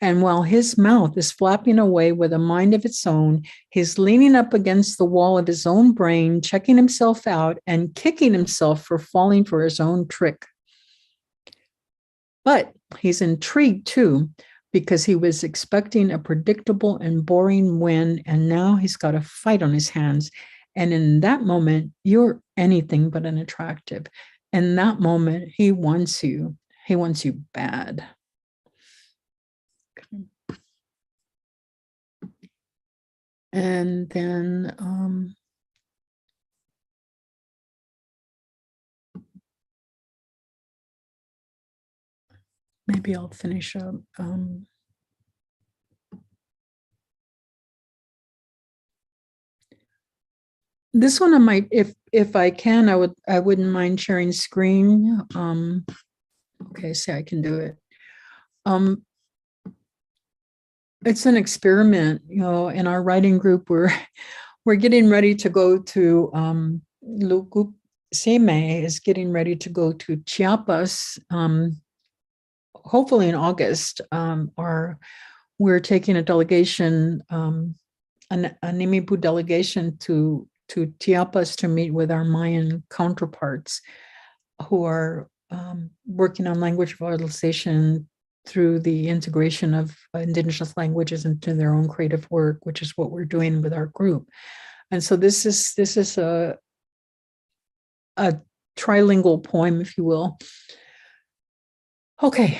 And while his mouth is flapping away with a mind of its own, he's leaning up against the wall of his own brain, checking himself out and kicking himself for falling for his own trick. But he's intrigued too, because he was expecting a predictable and boring win, and now he's got a fight on his hands. And in that moment, you're anything but unattractive. In that moment, he wants you. He wants you bad. Okay. And then maybe I'll finish up. This one I might, if I can, I wouldn't mind sharing screen. Okay, say I can do it. It's an experiment, you know. In our writing group, we're getting ready to go to Lugu Seme is getting ready to go to Chiapas, hopefully in August. Or we're taking a delegation, a Nimipu delegation to Chiapas to meet with our Mayan counterparts who are working on language revitalization through the integration of indigenous languages into their own creative work, which is what we're doing with our group. And so this is a trilingual poem, if you will. Okay,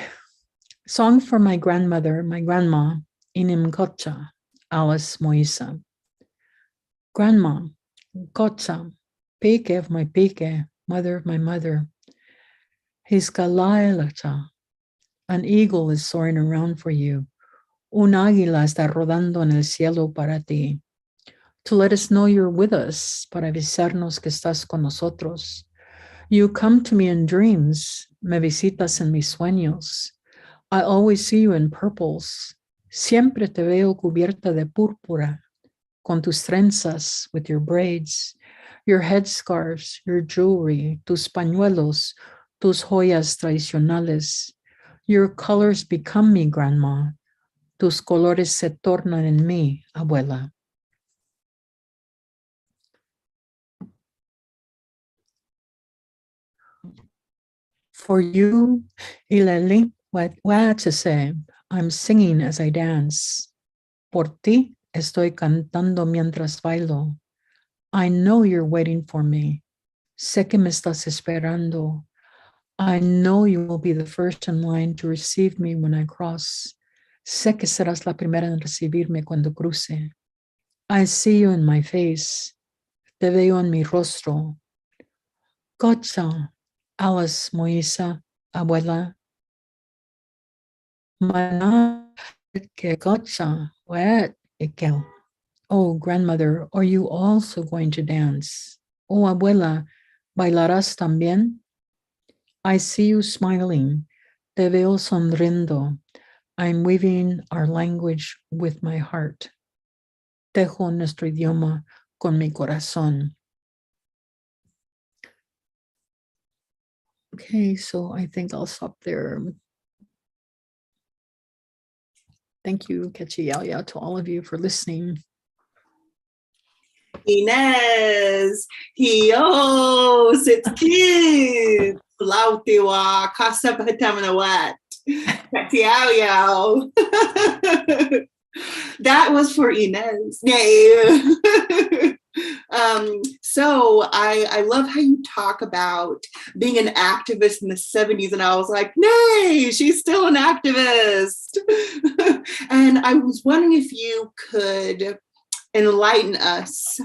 song for my grandmother, my grandma, Inimcocha, Alice Moisa. Grandma, Cocha, Pike of my Pike, mother of my mother. Hiscalaelacha, an eagle is soaring around for you. Un águila está rodando en el cielo para ti. To let us know you're with us, para avisarnos que estás con nosotros. You come to me in dreams, me visitas en mis sueños. I always see you in purples. Siempre te veo cubierta de púrpura, con tus trenzas, with your braids, your headscarves, your jewelry, tus pañuelos, tus joyas tradicionales. Your colors become me, grandma. Tus colores se tornan en mí, abuela. For you, Ileli, what to say, I'm singing as I dance. Por ti, estoy cantando mientras bailo. I know you're waiting for me. Sé que me estás esperando. I know you will be the first in line to receive me when I cross. Sé que serás la primera en recibirme cuando cruce. I see you in my face. Te veo en mi rostro. Cocha, Alice Moisa, abuela. Mana, que cocha, wet, ikel. Oh, grandmother, are you also going to dance? Oh, abuela, ¿bailarás también? I see you smiling. Te veo sonriendo. I'm weaving our language with my heart. Tejo nuestro idioma con mi corazón. Okay, so I think I'll stop there. Thank you, Kechi to all of you for listening. Inez, Hios, it's cute. Lautiwa, Casa Patamanawat. That was for Inez. Yay. So I love how you talk about being an activist in the 70s, and I was like, nay, she's still an activist. And I was wondering if you could enlighten us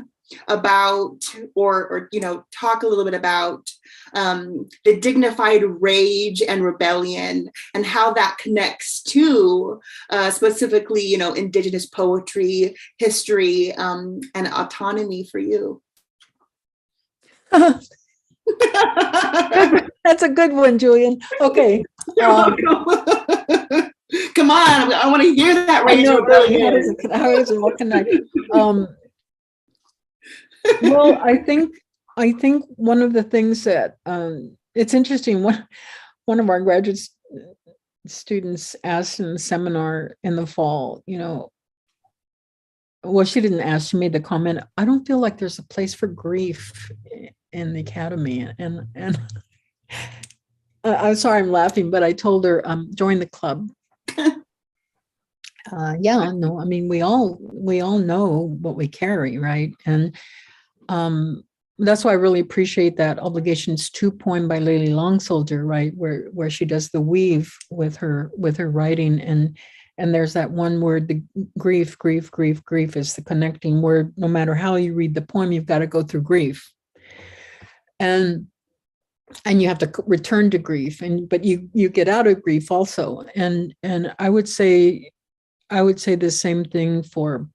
about, or talk a little bit about the dignified rage and rebellion, and how that connects to specifically, Indigenous poetry, history, and autonomy for you. That's a good one, Julian. Okay. You're welcome. Come on, I want to hear that rage and rebellion. How does it all connect? Well, I think one of the things that it's interesting. One of our graduate students asked in the seminar in the fall, well, she didn't ask, she made the comment, I don't feel like there's a place for grief in the academy. And I'm sorry I'm laughing, but I told her, join the club. Yeah, no, I mean, we all know what we carry, right? And that's why I really appreciate that Obligations 2 poem by Lily Long Soldier, right, where she does the weave with her writing, and there's that one word, the grief is the connecting word. No matter how you read the poem, you've got to go through grief, and you have to return to grief, but you get out of grief also, and I would say the same thing for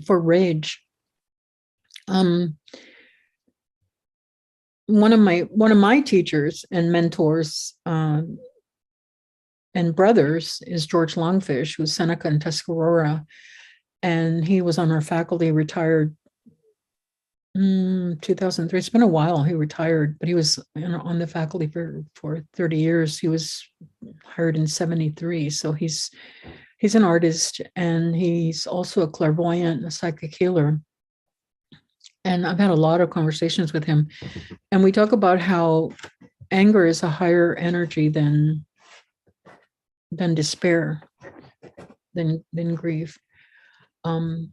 rage. One of my teachers and mentors and brothers is George Longfish, who's Seneca in Tuscarora, and he was on our faculty, retired 2003. It's been a while. He retired, but he was on the faculty for 30 years. He was hired in 73, so he's an artist, and he's also a clairvoyant, a psychic healer. And I've had a lot of conversations with him, and we talk about how anger is a higher energy than despair, than grief. But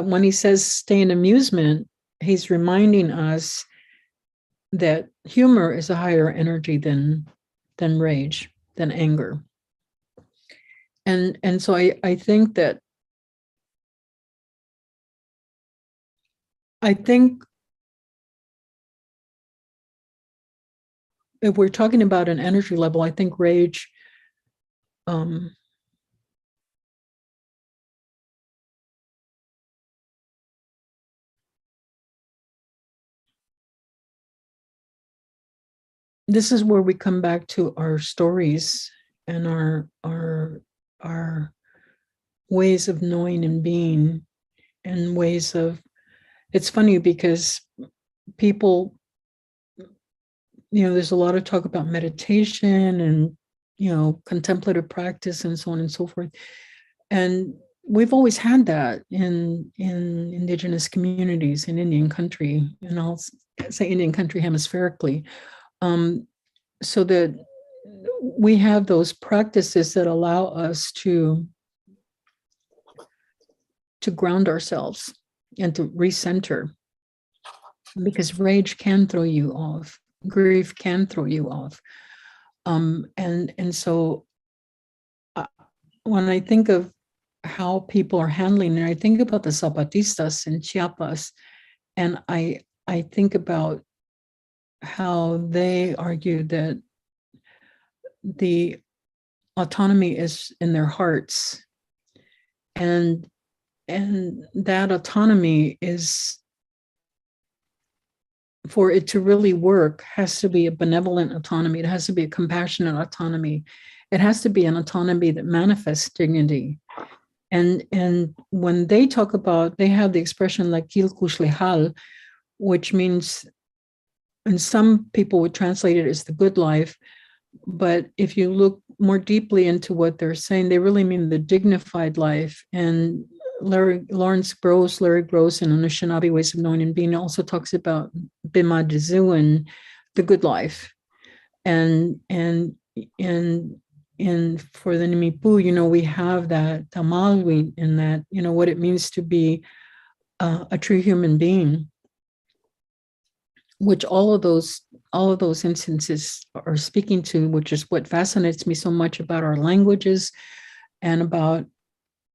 when he says stay in amusement, he's reminding us that humor is a higher energy than rage, than anger. And so I think if we're talking about an energy level, I think rage this is where we come back to our stories and our ways of knowing and being, and ways of, it's funny because people, there's a lot of talk about meditation and, contemplative practice and so on and so forth. And we've always had that in Indigenous communities in Indian country, and I'll say Indian country hemispherically. So that we have those practices that allow us to ground ourselves and to recenter, because rage can throw you off, grief can throw you off, and so when I think of how people are handling it, I think about the Zapatistas in Chiapas, and I think about how they argue that the autonomy is in their hearts, and that autonomy is, for it to really work, has to be a benevolent autonomy. It has to be a compassionate autonomy. It has to be an autonomy that manifests dignity. And when they talk about, they have the expression like kilkushlehal, which means, and some people would translate it as the good life, but if you look more deeply into what they're saying, they really mean the dignified life. And Larry Gross in Anishinaabe Ways of Knowing and Being also talks about Bima Dizu and the good life. And for the Nimipu, we have that tamalwi, in that, what it means to be a true human being, which all of those instances are speaking to, which is what fascinates me so much about our languages and about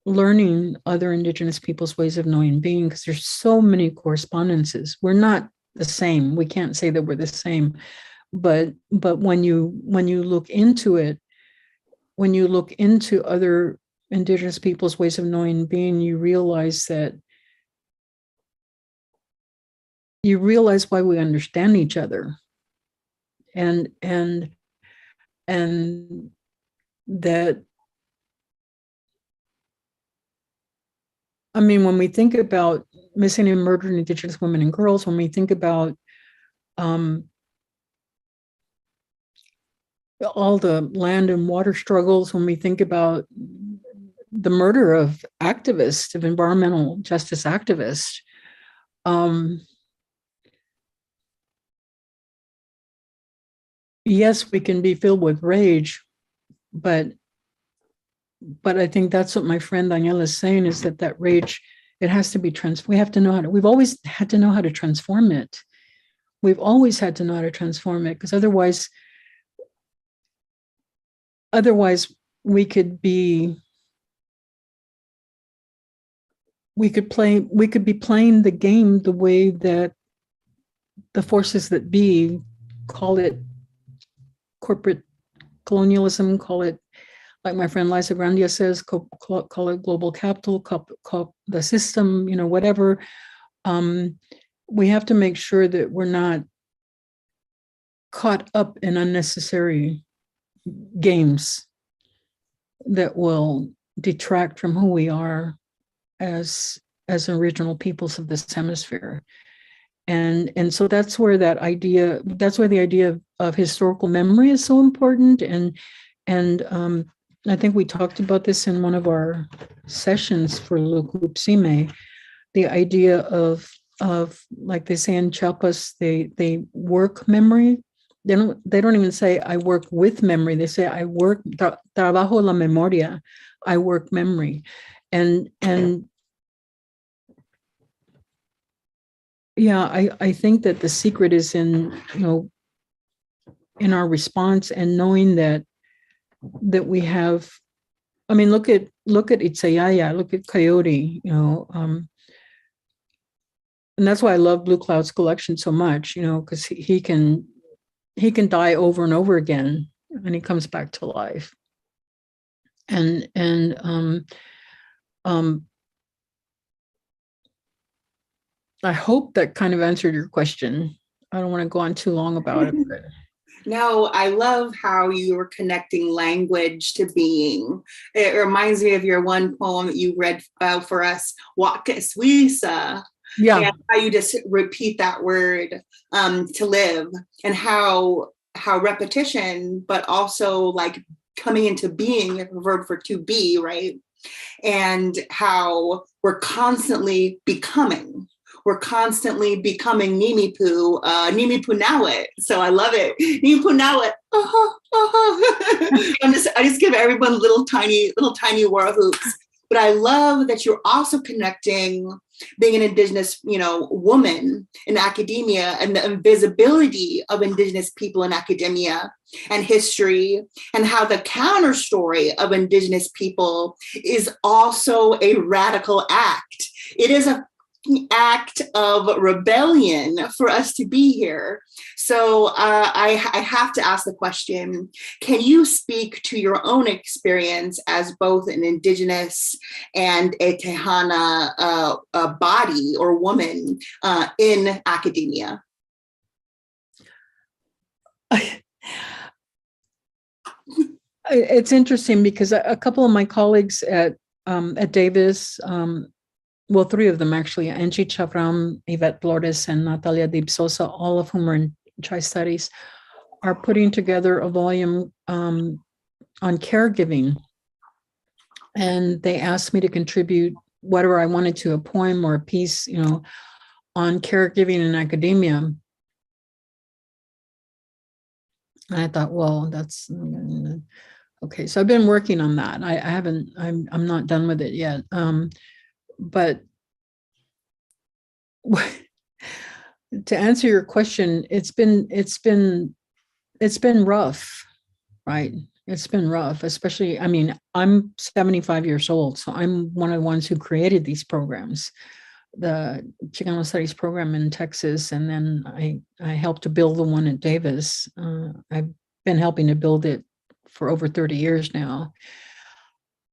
learning other Indigenous people's ways of knowing being, because there's so many correspondences. We're not the same. We can't say that we're the same, but when you look into it, when you look into other Indigenous people's ways of knowing being, you realize why we understand each other, and that, I mean, when we think about missing and murdered Indigenous women and girls, when we think about all the land and water struggles, when we think about the murder of activists, of environmental justice activists, yes, we can be filled with rage, but I think that's what my friend Daniela is saying, is that rage, it has to be we have to know how to, we've always had to know how to transform it. We've always had to know how to transform it, because otherwise we could be playing the game the way that the forces that be, call it corporate colonialism, call it, like my friend Liza Grandia says, call it global capital, call the system, whatever. We have to make sure that we're not caught up in unnecessary games that will detract from who we are as original peoples of this hemisphere. And so that's where the idea of historical memory is so important. And I think we talked about this in one of our sessions for Lukupsime, the idea of like they say in Chiapas, they work memory. They don't even say I work with memory. They say I work trabajo la memoria. I work memory. And yeah, I think that the secret is in our response, and knowing that we have, I mean, look at Itzayaya, look at Coyote, and that's why I love Blue Cloud's collection so much, because he can die over and over again, and he comes back to life. And I hope that kind of answered your question. I don't want to go on too long about it, but. No, I love how you were connecting language to being. It reminds me of your one poem that you read for us, Wakeswisa. Yeah. And how you just repeat that word to live, and how repetition, but also like coming into being, a verb for to be, right? And how we're constantly becoming. We're constantly becoming Nimipu Nawit. So I love it. Nimipu Nawit. I just give everyone little tiny war hoops. But I love that you're also connecting being an Indigenous, woman in academia, and the invisibility of Indigenous people in academia and history, and how the counter story of Indigenous people is also a radical act. It is an act of rebellion for us to be here. So I have to ask the question, can you speak to your own experience as both an Indigenous and a Tejana body or woman in academia? It's interesting because a couple of my colleagues at Davis, well, three of them actually, Angie Chavram, Yvette Flores, and Natalia Dipsosa, all of whom are in Tri-Studies, are putting together a volume on caregiving. And they asked me to contribute whatever I wanted to, a poem or a piece, on caregiving in academia. And I thought, well, that's okay. So I've been working on that. I'm not done with it yet. But to answer your question, it's been rough, right? It's been rough, especially, I mean, I'm 75 years old, so I'm one of the ones who created these programs, the Chicano Studies program in Texas, and then I helped to build the one at Davis. I've been helping to build it for over 30 years now.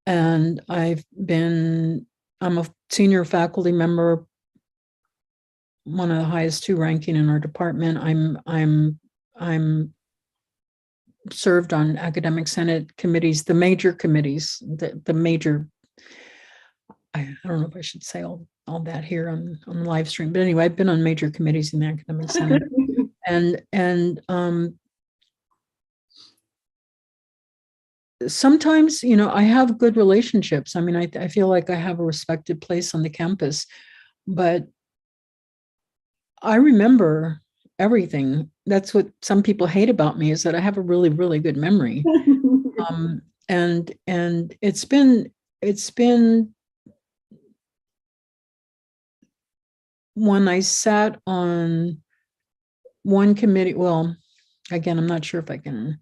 And I'm a senior faculty member, one of the highest 2 ranking in our department. I'm served on academic senate committees, the major committees, the major, I don't know if I should say all that here on the live stream, but anyway, I've been on major committees in the academic senate. and sometimes, I have good relationships. I mean, I feel like I have a respected place on the campus, but I remember everything. That's what some people hate about me, is that I have a really, really good memory. And it's been when I sat on one committee, well, again, I'm not sure if I can,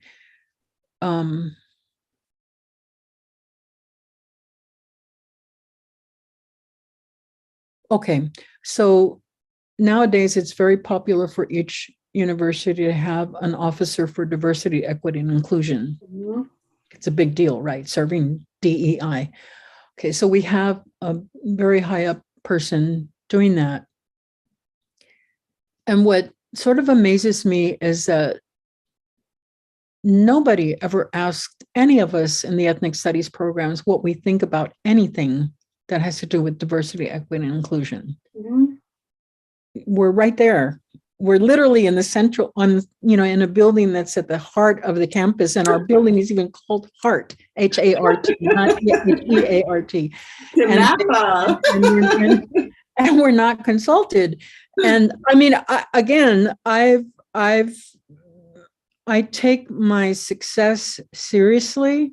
okay, so nowadays it's very popular for each university to have an officer for diversity, equity, and inclusion. Mm-hmm. It's a big deal, right? Serving DEI. Okay, so we have a very high up person doing that. And what sort of amazes me is that nobody ever asked any of us in the ethnic studies programs what we think about anything that has to do with diversity, equity, and inclusion. Mm-hmm. We're right there. We're literally in the central, in a building that's at the heart of the campus, and our building is even called HART, H-A-R-T, not H-E-A-R-T. And we're not consulted. And I mean, I take my success seriously.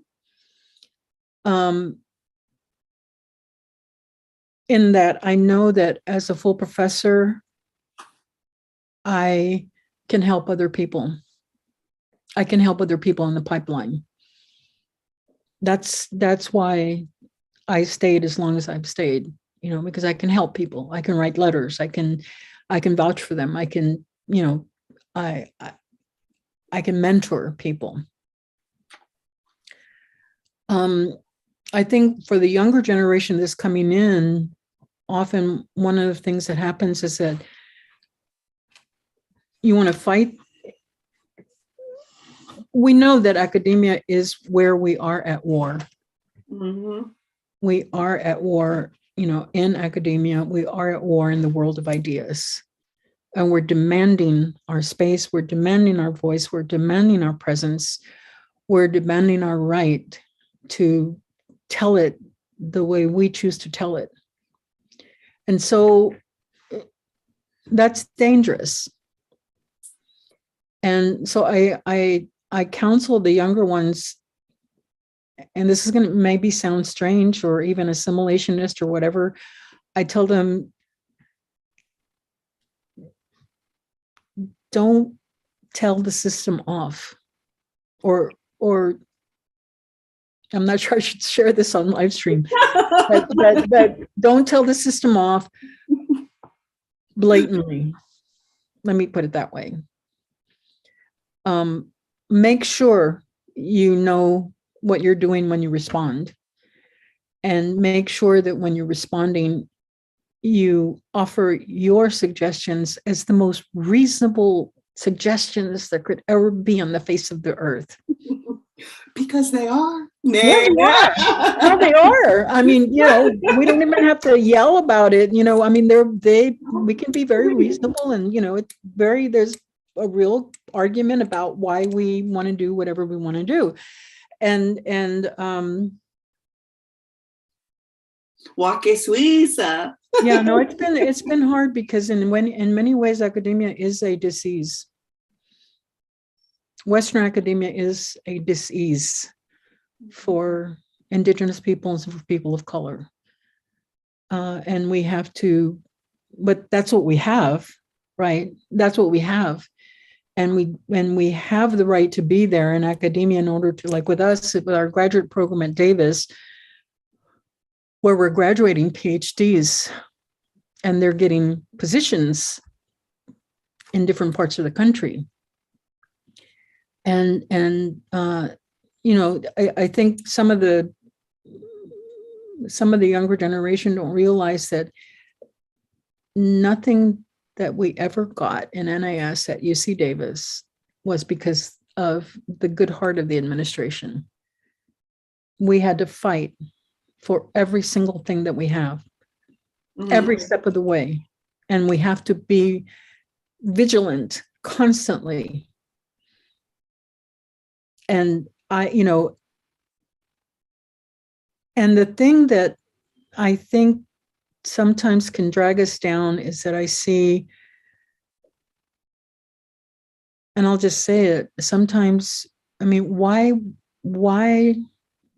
In that I know that as a full professor, I can help other people. I can help other people in the pipeline. That's why I stayed as long as I've stayed, because I can help people. I can write letters. I can vouch for them. I can, I can mentor people. I think for the younger generation that's coming in, often one of the things that happens is that you want to fight. We know that academia is where we are at war. Mm-hmm. We are at war, in academia. We are at war in the world of ideas. And we're demanding our space. We're demanding our voice. We're demanding our presence. We're demanding our right to tell it the way we choose to tell it. And so that's dangerous. And so I counsel the younger ones, and this is going to maybe sound strange or even assimilationist or whatever. I tell them, don't tell the system off, or I'm not sure I should share this on live stream, but don't tell the system off blatantly. Let me put it that way. Make sure you know what you're doing when you respond, and make sure that when you're responding, you offer your suggestions as the most reasonable suggestions that could ever be on the face of the earth. Because they are. Yeah, well, they are. I mean, we don't even have to yell about it. I mean, we can be very reasonable, and there's a real argument about why we want to do whatever we want to do. And Walk Suiza. Yeah, no, it's been hard, because in many ways academia is a disease. Western academia is a disease for Indigenous peoples and for people of color. And we have to, but that's what we have, right? That's what we have. we have the right to be there in academia in order to, like with us, with our graduate program at Davis, where we're graduating PhDs and they're getting positions in different parts of the country. And I think some of the younger generation don't realize that nothing that we ever got in NIS at UC Davis was because of the good heart of the administration. We had to fight for every single thing that we have, every step of the way. And we have to be vigilant constantly. And and the thing that I think sometimes can drag us down is that I see, and I'll just say it, sometimes, I mean, why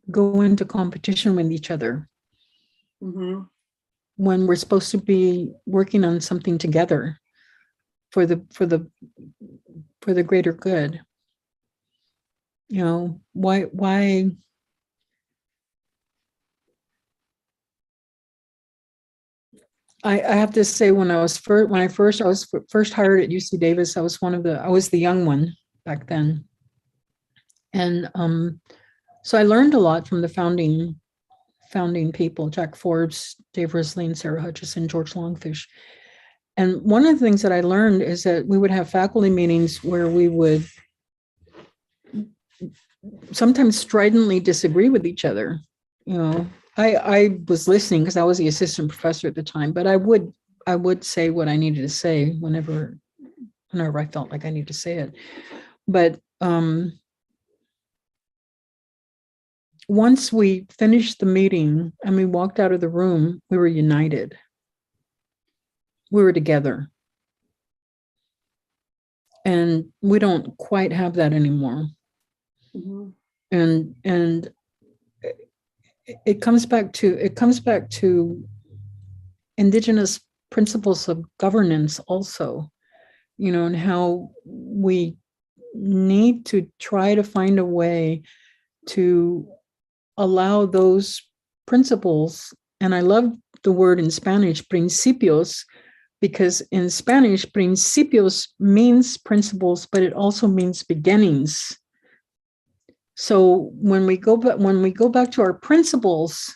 go into competition with each other when we're supposed to be working on something together for the greater good? Why I have to say, when I was first hired at UC Davis, I was the young one back then. And so I learned a lot from the founding people, Jack Forbes, Dave Risley, Sarah Hutchison, George Longfish. And one of the things that I learned is that we would have faculty meetings where we would sometimes stridently disagree with each other. I was listening because I was the assistant professor at the time, but I would say what I needed to say whenever I felt like I needed to say it. But once we finished the meeting and we walked out of the room, we were united. We were together. And we don't quite have that anymore. And it comes back to indigenous principles of governance also, and how we need to try to find a way to allow those principles. And I love the word in Spanish, principios, because in Spanish, principios means principles, but it also means beginnings. So when we go back to our principles,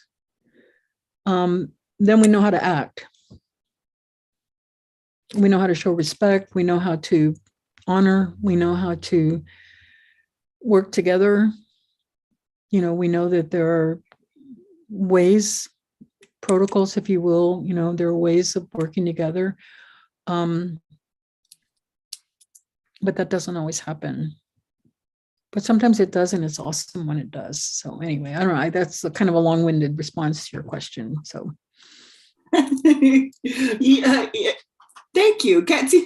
then we know how to act. We know how to show respect. We know how to honor. We know how to work together. We know that there are ways, protocols, if you will. There are ways of working together, but that doesn't always happen. But sometimes it does, and it's awesome when it does. So anyway, I don't know. That's kind of a long-winded response to your question. So, yeah. Thank you, Katia.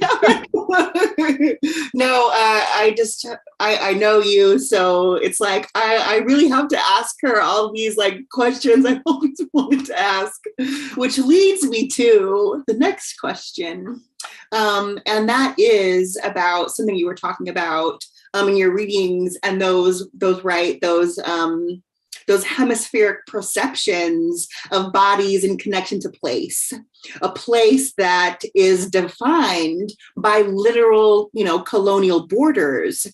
No, I know you, so it's like I really have to ask her all these questions I always wanted to ask, which leads me to the next question, and that is about something you were talking about in your readings, and those hemispheric perceptions of bodies in connection to place, a place that is defined by literal, colonial borders.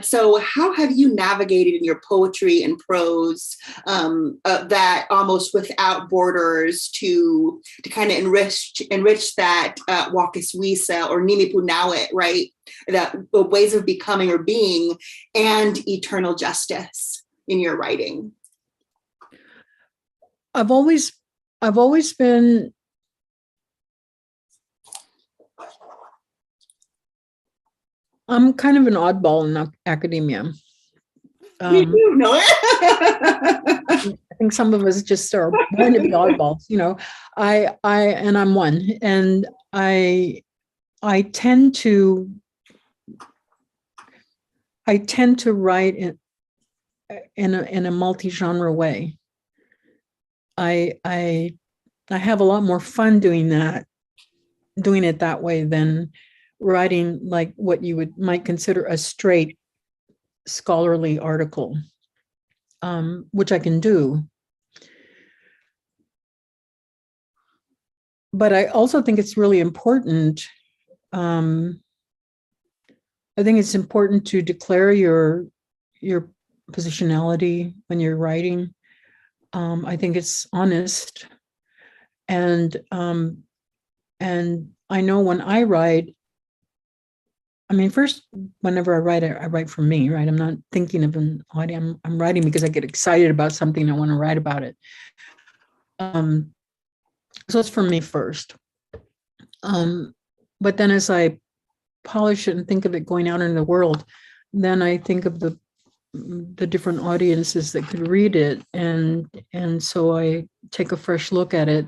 So how have you navigated in your poetry and prose that almost without borders to kind of enrich that Wakiswisa or Nimipunawit, right? That the ways of becoming or being and eternal justice in your writing? I've always been I'm kind of an oddball in academia. You do know it. I think some of us just are born to be oddballs, and I'm one, and I tend to write in a multi-genre way. I have a lot more fun doing it that way than writing like what you might consider a straight scholarly article, which I can do. But I also think it's really important. I think it's important to declare your positionality when you're writing. I think it's honest, and I know when I write. I mean, first, whenever I write for me, right? I'm not thinking of an audience. I'm writing because I get excited about something. I want to write about it. So it's for me first. But then as I polish it and think of it going out into the world, then I think of the different audiences that could read it. And so I take a fresh look at it.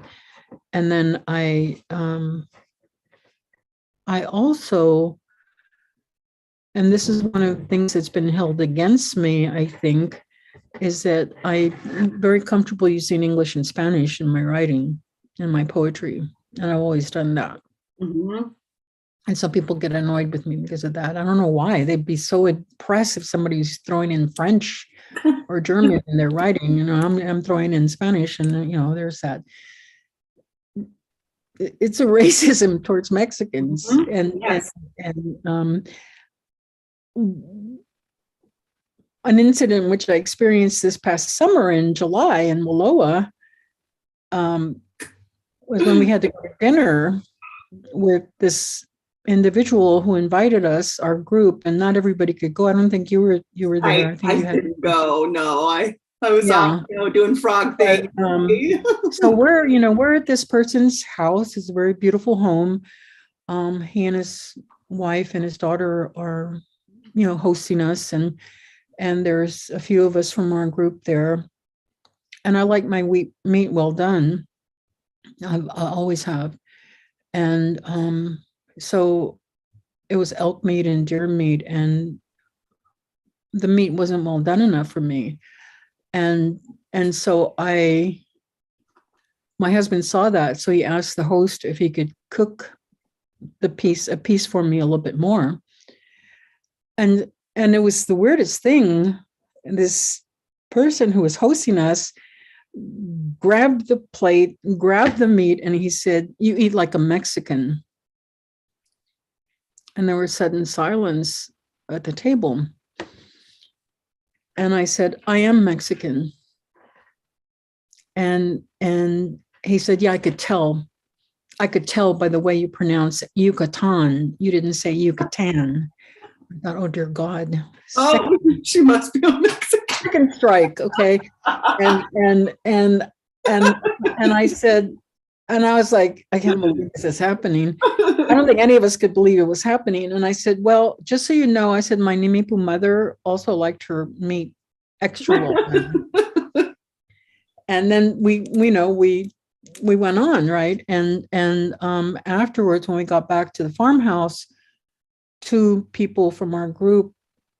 And then I also, and this is one of the things that's been held against me, I think, is that I'm very comfortable using English and Spanish in my writing and my poetry. And I've always done that. Mm-hmm. And some people get annoyed with me because of that. I don't know why. They'd be so impressed if somebody's throwing in French or German in their writing. You know, I'm throwing in Spanish, and, you know, there's that. It's a racism towards Mexicans. Mm-hmm. And, yes. and an incident which I experienced this past summer in July in Wallowa was when we had to go to dinner with this individual who invited us, our group, and not everybody could go. I don't think you were there. I think you didn't go. No, I was off, doing frog things. So we're at this person's house. It's a very beautiful home. He and his wife and his daughter are, hosting us, and there's a few of us from our group there. And I like my meat well done. I always have. And so it was elk meat and deer meat, and the meat wasn't well done enough for me. And so my husband saw that, so he asked the host if he could cook a piece for me a little bit more. And it was the weirdest thing. This person who was hosting us grabbed the plate, grabbed the meat, and he said, "You eat like a Mexican." And there was sudden silence at the table. And I said, "I am Mexican." And he said, "Yeah, I could tell. I could tell by the way you pronounce Yucatan. You didn't say Yucatan." I thought, oh dear God. She must be a Mexican. Second strike, okay. And I said, and I was like, I can't believe this is happening. I don't think any of us could believe it was happening. And I said, well, just so you know, I said, my Nimipu mother also liked her meat extra well done. And then we went on, right? And afterwards, when we got back to the farmhouse, two people from our group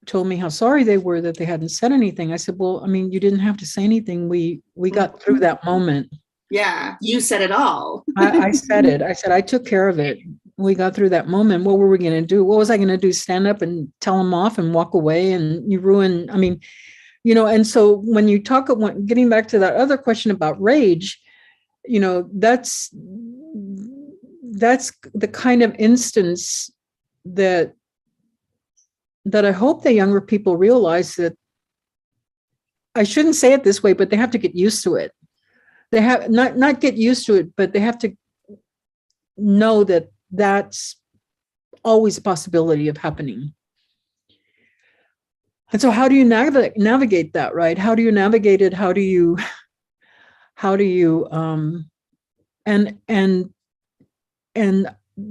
told me how sorry they were that they hadn't said anything. I said, well, I mean, you didn't have to say anything. We got through that moment. Yeah, you said it all. I said it. I said, I took care of it. We got through that moment. What were we going to do? What was I going to do? Stand up and tell them off and walk away? And you ruin, I mean, and so when you talk about, getting back to that other question about rage, that's the kind of instance that I hope the younger people realize, that I shouldn't say it this way, but they have to get used to it. They have not get used to it, but they have to know that that's always a possibility of happening. And so how do you navigate that, right? How do you navigate it? How do you and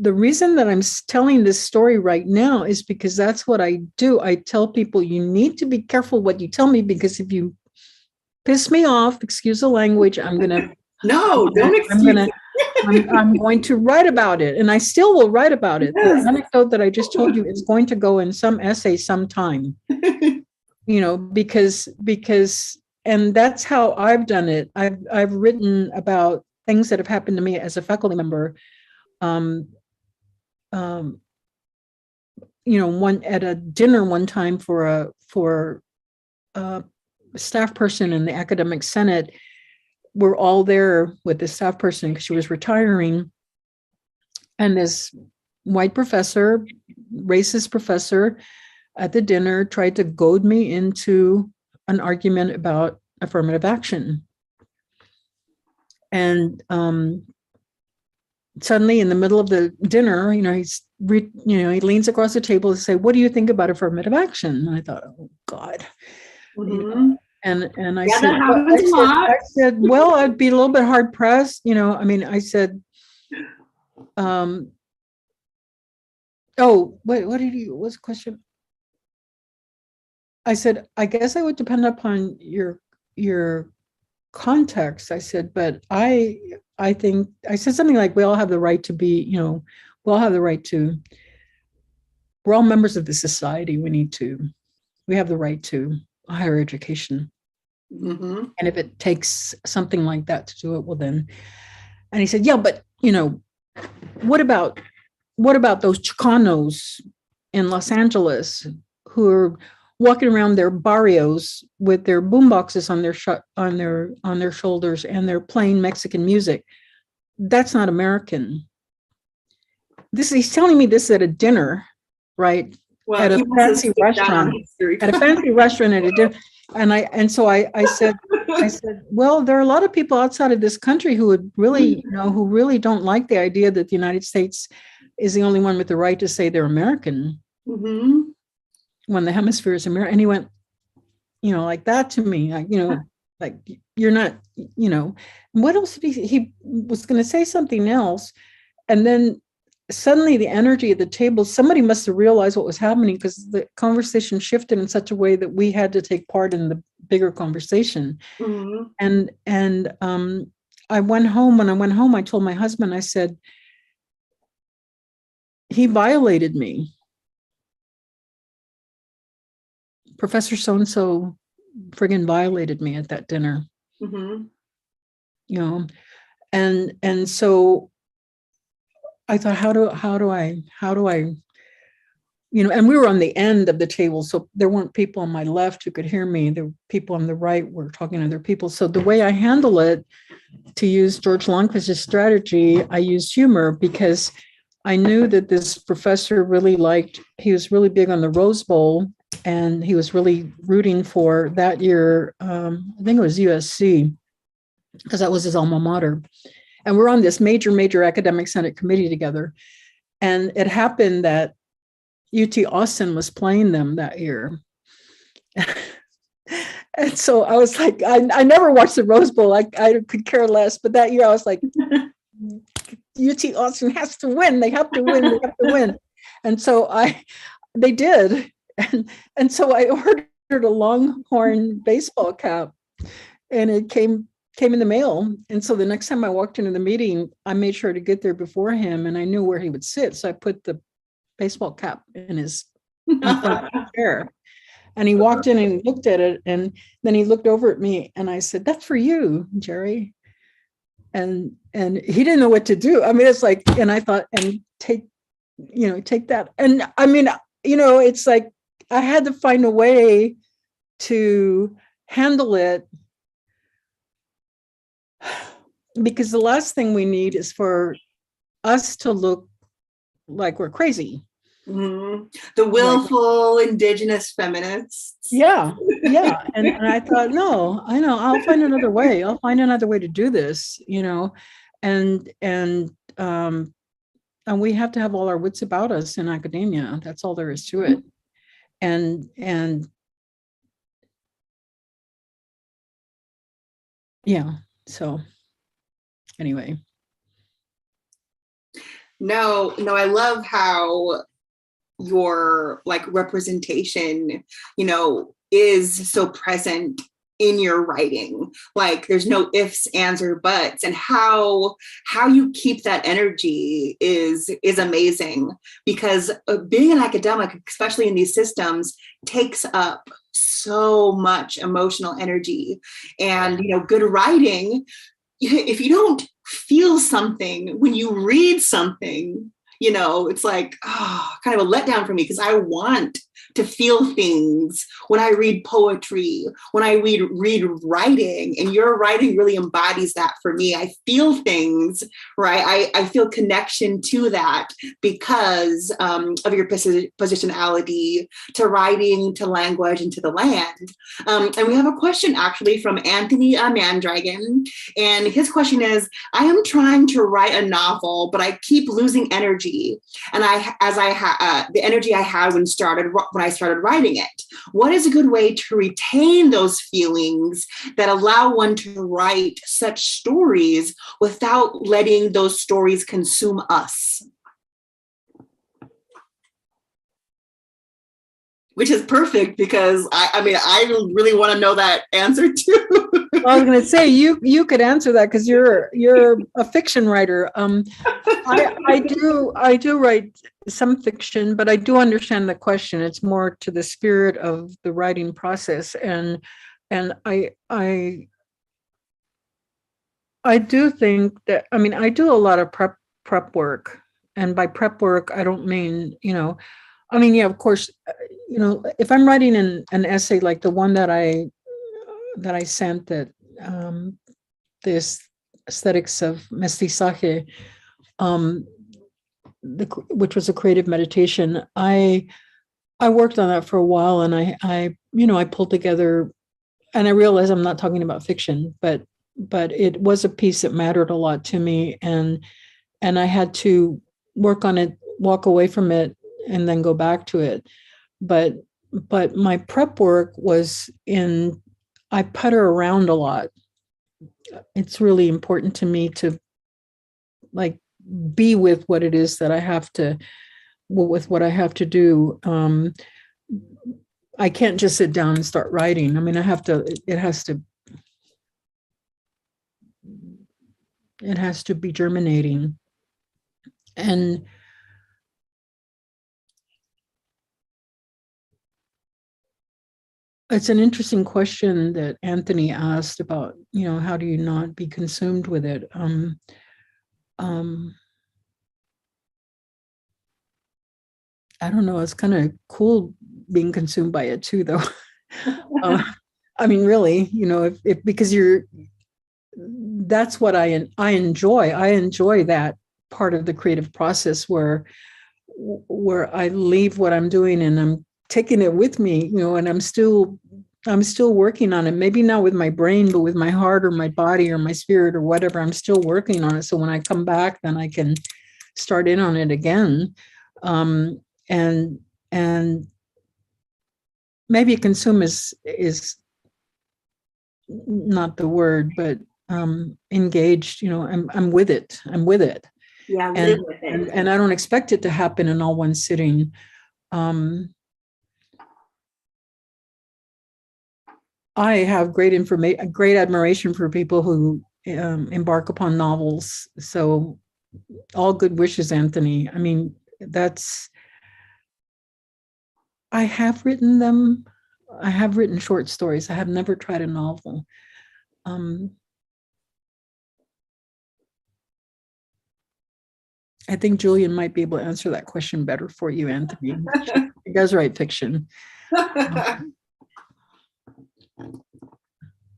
the reason that I'm telling this story right now is because that's what I do. I tell people, you need to be careful what you tell me, because if you piss me off, excuse the language, I'm going to write about it, and I still will write about it. Yes. The anecdote that I just told you is going to go in some essay sometime, because and that's how I've done it. I've written about things that have happened to me as a faculty member. one at a dinner one time for a staff person in the academic senate. We're all there with the staff person because she was retiring. And this white professor, racist professor at the dinner tried to goad me into an argument about affirmative action. And suddenly in the middle of the dinner, he leans across the table and say, "What do you think about affirmative action?" And I thought, oh God. Mm-hmm. And I Yeah, said, that happens a lot. I said, well, I'd be a little bit hard pressed, I said, what's the question? I said, I guess I would depend upon your context. I said, but I think, I said something like, we all have the right to be, we all have the right to, we're all members of the society. We have the right to a higher education. Mm-hmm. And if it takes something like that to do it, well then, and he said, yeah, but what about those Chicanos in Los Angeles who are walking around their barrios with their boomboxes on their shoulders and they're playing Mexican music? That's not American. He's telling me this at a dinner, right? Well, at a fancy restaurant. At a fancy restaurant at a dinner. So I said, well, there are a lot of people outside of this country who would really, who really don't like the idea that the United States is the only one with the right to say they're American. Mm-hmm. When the hemisphere is American. And he went, like that to me, like you're not, what else did he was going to say something else. And then suddenly the energy at the table, somebody must have realized what was happening because the conversation shifted in such a way that we had to take part in the bigger conversation. Mm-hmm. And I went home. When I went home, I told my husband, I said, he violated me. Professor so-and-so friggin' violated me at that dinner. Mm-hmm. And so I thought, how do I, and we were on the end of the table, so there weren't people on my left who could hear me. The people on the right were talking to other people. So the way I handle it, to use George Lundquist's strategy, I used humor because I knew that this professor he was really big on the Rose Bowl, and he was really rooting for that year. I think it was USC, because that was his alma mater. And we're on this major academic senate committee together. And it happened that UT Austin was playing them that year. And so I was like, I never watched the Rose Bowl. I could care less. But that year I was like, UT Austin has to win. They have to win. They have to win. And so they did. And so I ordered a Longhorn baseball cap, and it came in the mail. And so the next time I walked into the meeting, I made sure to get there before him, and I knew where he would sit. So I put the baseball cap in his chair. And he walked in and he looked at it, and then he looked over at me, and I said, "That's for you, Jerry." And he didn't know what to do. I mean, it's like, and I thought, and take that. And I mean, it's like I had to find a way to handle it, because the last thing we need is for us to look like we're crazy. Mm-hmm. The willful indigenous feminists. Yeah. And I thought, no, I know, I'll find another way. I'll find another way to do this, and we have to have all our wits about us in academia. That's all there is to it. And yeah, so anyway. No, I love how your representation, is so present in your writing. Like there's no ifs, ands, or buts, and how you keep that energy is amazing, because being an academic, especially in these systems, takes up so much emotional energy. And good writing, if you don't feel something when you read something, it's like, kind of a letdown for me, because I want to feel things when I read poetry, when I read writing, and your writing really embodies that for me. I feel things, right? I feel connection to that because of your positionality to writing, to language, and to the land. And we have a question actually from Anthony Mandragon. And his question is, I am trying to write a novel, but I keep losing energy. And the energy I had when I started writing it. What is a good way to retain those feelings that allow one to write such stories without letting those stories consume us? Which is perfect, because I really want to know that answer too. Well, I was going to say you could answer that because you're a fiction writer. I do write some fiction, but I do understand the question. It's more to the spirit of the writing process, and I do think that, I do a lot of prep work, and by prep work I don't mean yeah, of course, if I'm writing an essay like the one that I sent, that this aesthetics of mestizaje, which was a creative meditation, I worked on that for a while, and I pulled together, and I realized I'm not talking about fiction, but it was a piece that mattered a lot to me, and I had to work on it, walk away from it, and then go back to it. But my prep work was I putter around a lot. It's really important to me to be with what it is that I have to, with what I have to do. I can't just sit down and start writing. It has to be germinating. And it's an interesting question that Anthony asked about, how do you not be consumed with it? I don't know. It's kind of cool being consumed by it too, though. Really, if because that's what I enjoy. I enjoy that part of the creative process where I leave what I'm doing and I'm taking it with me, and I'm still working on it. Maybe not with my brain, but with my heart or my body or my spirit or whatever. I'm still working on it. So when I come back, then I can start in on it again. And maybe consume is not the word, but engaged. I'm with it. Yeah, and I don't expect it to happen in all one sitting. I have great admiration for people who embark upon novels. So all good wishes, Anthony. I have written them. I have written short stories. I have never tried a novel. I think Julian might be able to answer that question better for you, Anthony. He does write fiction.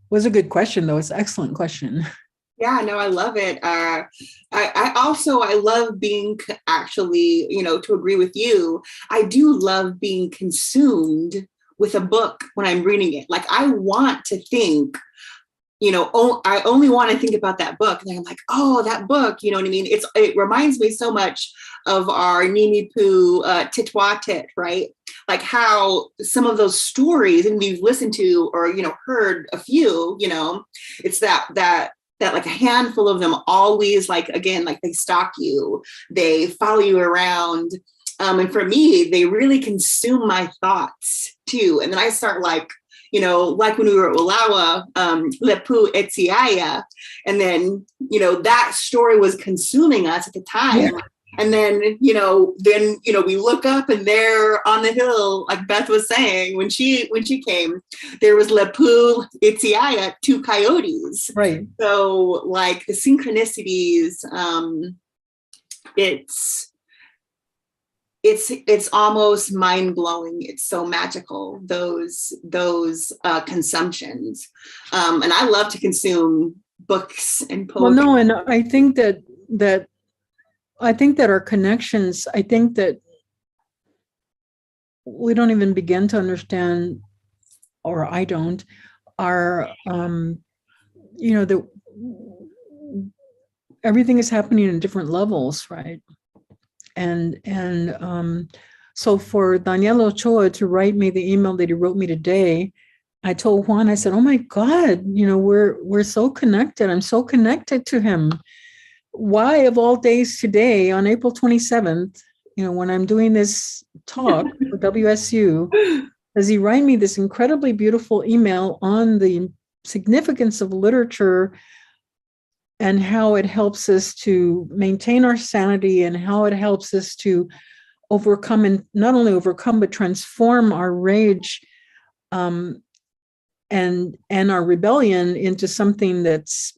Was a good question, though. It's an excellent question. Yeah, no, I love it. I love being actually, to agree with you, I do love being consumed with a book when I'm reading it. Like, I want to think, I only want to think about that book. And then I'm like, oh, that book, you know what I mean? It reminds me so much of our Nimi Poo Titwatit, right? Like how some of those stories, and we've listened to or, heard a few, it's that like a handful of them always, like, again, like they stalk you, they follow you around. And for me, they really consume my thoughts too. And then I start like when we were at Walawa, Lepu Etsiaya, and then, that story was consuming us at the time. Yeah. And then, we look up and there on the hill, like Beth was saying, when she came, there was Lepu Etsiaya, 2 coyotes. Right. So like the synchronicities, it's almost mind-blowing. It's so magical, those consumptions. And I love to consume books and poetry. Well, no, and I think that our connections, I think that we don't even begin to understand, or I don't, our that everything is happening in different levels, right? And so for Daniel Ochoa to write me the email that he wrote me today, I told Juan, I said, oh my God, we're so connected. I'm so connected to him. Why, of all days, today on April 27th, when I'm doing this talk for WSU, does he write me this incredibly beautiful email on the significance of literature and how it helps us to maintain our sanity, and how it helps us to overcome, and not only overcome, but transform our rage and our rebellion into something that's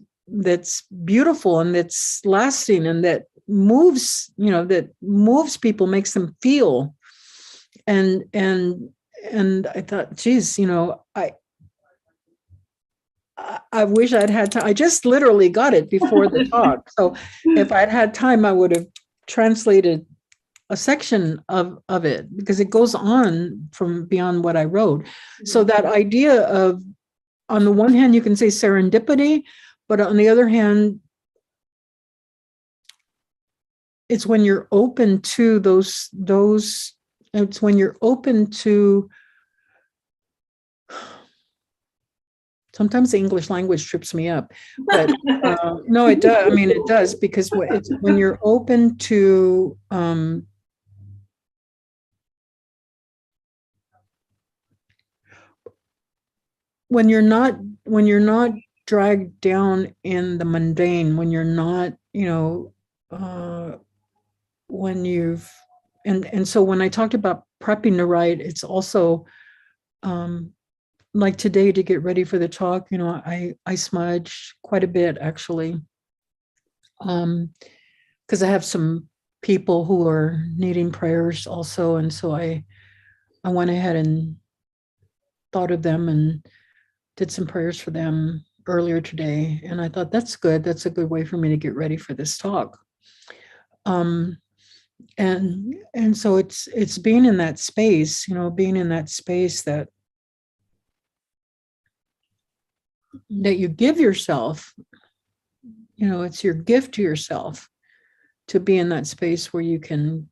beautiful and that's lasting and that moves people, makes them feel. And I thought, geez, I wish I'd had time. I just literally got it before the talk. So if I'd had time, I would have translated a section of it, because it goes on from beyond what I wrote. So that idea of, on the one hand, you can say serendipity, but on the other hand, it's when you're open to those, it's when you're open to, sometimes the English language trips me up, but no, it does. I mean, it does, because it's when you're open to when you're not dragged down in the mundane, when you're not, when you've, and so when I talked about prepping to write, it's also like today, to get ready for the talk, I smudged quite a bit, actually, because I have some people who are needing prayers also, and so I went ahead and thought of them and did some prayers for them earlier today, and I thought, that's good. That's a good way for me to get ready for this talk. And so it's being in that space, being in that space that you give yourself, it's your gift to yourself to be in that space where you can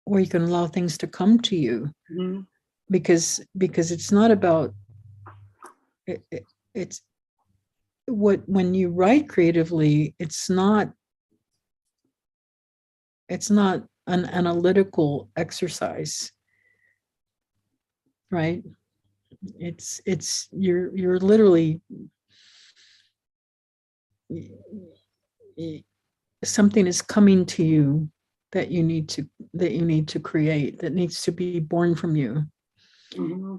allow things to come to you. Mm-hmm. because it's not about it's when you write creatively, it's not an analytical exercise, right? It's you're literally, something is coming to you that you need to create, that needs to be born from you. Mm-hmm.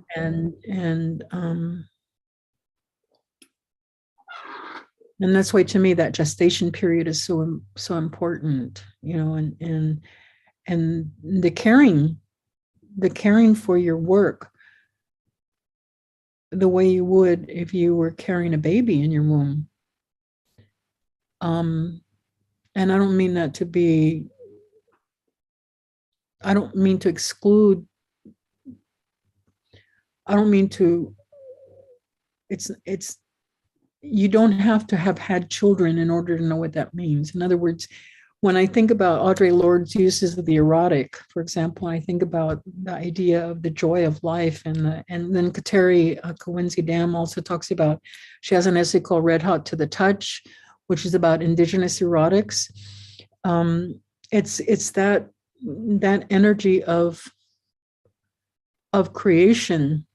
And that's why, to me, that gestation period is so important, and the caring for your work the way you would if you were carrying a baby in your womb. And I don't mean that to be, I don't mean to exclude, I don't mean to, it's you don't have to have had children in order to know what that means. In other words, when I think about Audre Lorde's uses of the erotic, for example, I think about the idea of the joy of life, and then Kateri Kawinsi Dam also talks about, she has an essay called Red Hot to the Touch, which is about indigenous erotics. It's that energy of creation,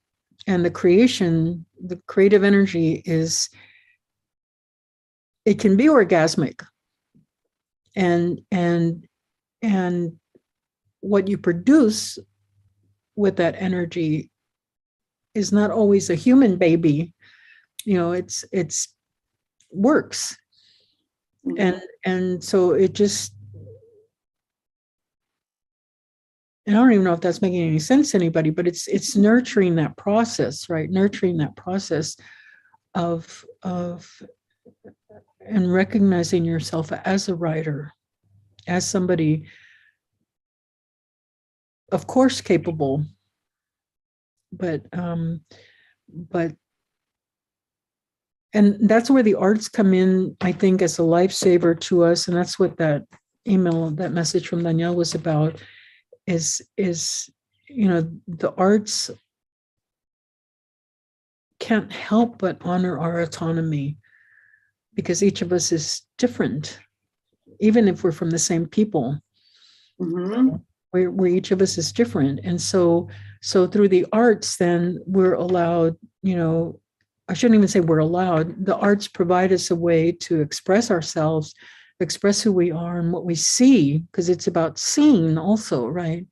and the creative energy is, it can be orgasmic, and what you produce with that energy is not always a human baby, it's works. Mm-hmm. And so it just, and I don't even know if that's making any sense to anybody, but it's nurturing that process, right? Nurturing that process of and recognizing yourself as a writer, as somebody, of course, capable, but and that's where the arts come in, I think, as a lifesaver to us. And that's what that email, that message from Danielle was about, is, the arts can't help but honor our autonomy, because each of us is different, even if we're from the same people. Mm-hmm. Where each of us is different. And so through the arts, then we're allowed, I shouldn't even say we're allowed, the arts provide us a way to express ourselves, express who we are and what we see, because it's about seeing also, right?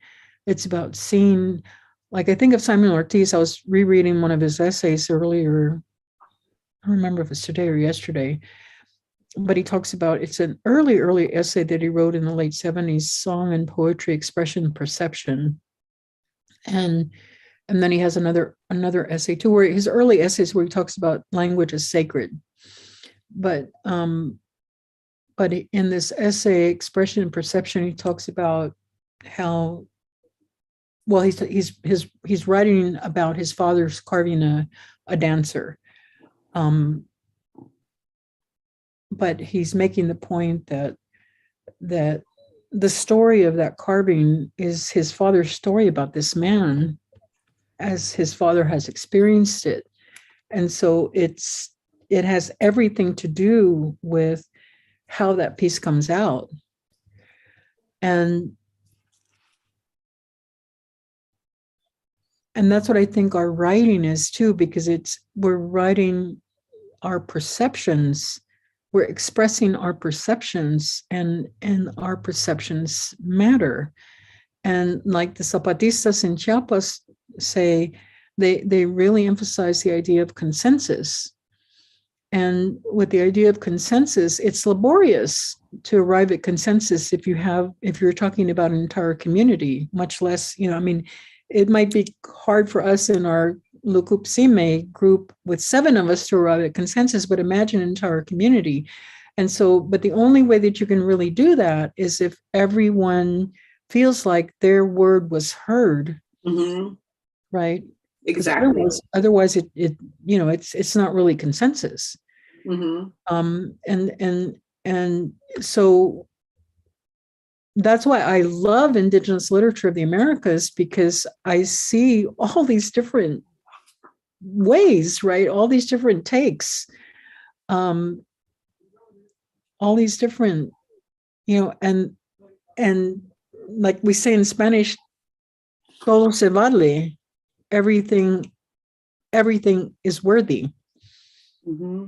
It's about seeing, like I think of Simon Ortiz, I was rereading one of his essays earlier, I don't remember if it's today or yesterday, but he talks about, it's an early essay that he wrote in the late 70s, Song and Poetry, Expression, Perception. And then he has another essay too, where his early essays where he talks about language as sacred. But in this essay, Expression and Perception, he talks about how, well, he's writing about his father's carving a dancer. But he's making the point that the story of that carving is his father's story about this man as his father has experienced it. And so it has everything to do with how that piece comes out. And that's what I think our writing is too, because we're writing our perceptions, we're expressing our perceptions, and our perceptions matter. And like the Zapatistas in Chiapas say, they really emphasize the idea of consensus. And with the idea of consensus, it's laborious to arrive at consensus if you're talking about an entire community, much less, it might be hard for us in our Lucupsime group with 7 of us to arrive at consensus, but imagine an entire community. And so, but the only way that you can really do that is if everyone feels like their word was heard, Mm-hmm. right? Exactly. Otherwise it's not really consensus. Mm-hmm. And so that's why I love Indigenous literature of the Americas, because I see all these different ways, right? All these different takes, all these different, and like we say in Spanish, todo se vale, everything is worthy. Mm-hmm.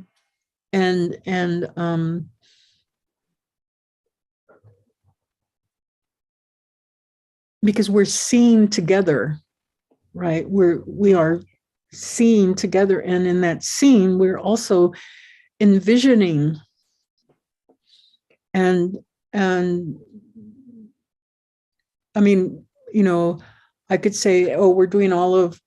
And because we're seeing together, right? We are seeing together, and in that scene, we're also envisioning and I mean, I could say, oh, we're doing all of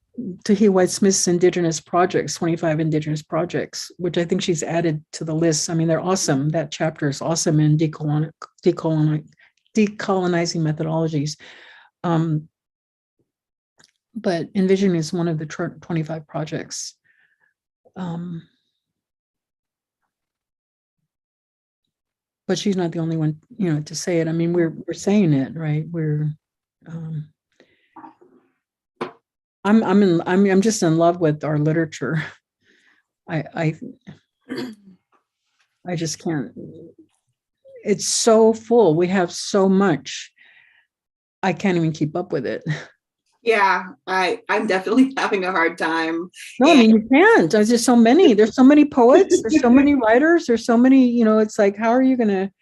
Tahiti White Smith's Indigenous projects, 25 Indigenous projects, which I think she's added to the list. I mean, they're awesome. That chapter is awesome in decolonizing methodologies. But Envision is one of the 25 projects. But she's not the only one, to say it. I mean, we're saying it, right? I'm just in love with our literature. I just can't. It's so full. We have so much. I can't even keep up with it. Yeah, I'm definitely having a hard time. No, I mean, you can't. There's just so many. There's so many poets. There's so many writers. There's so many, it's like, how are you going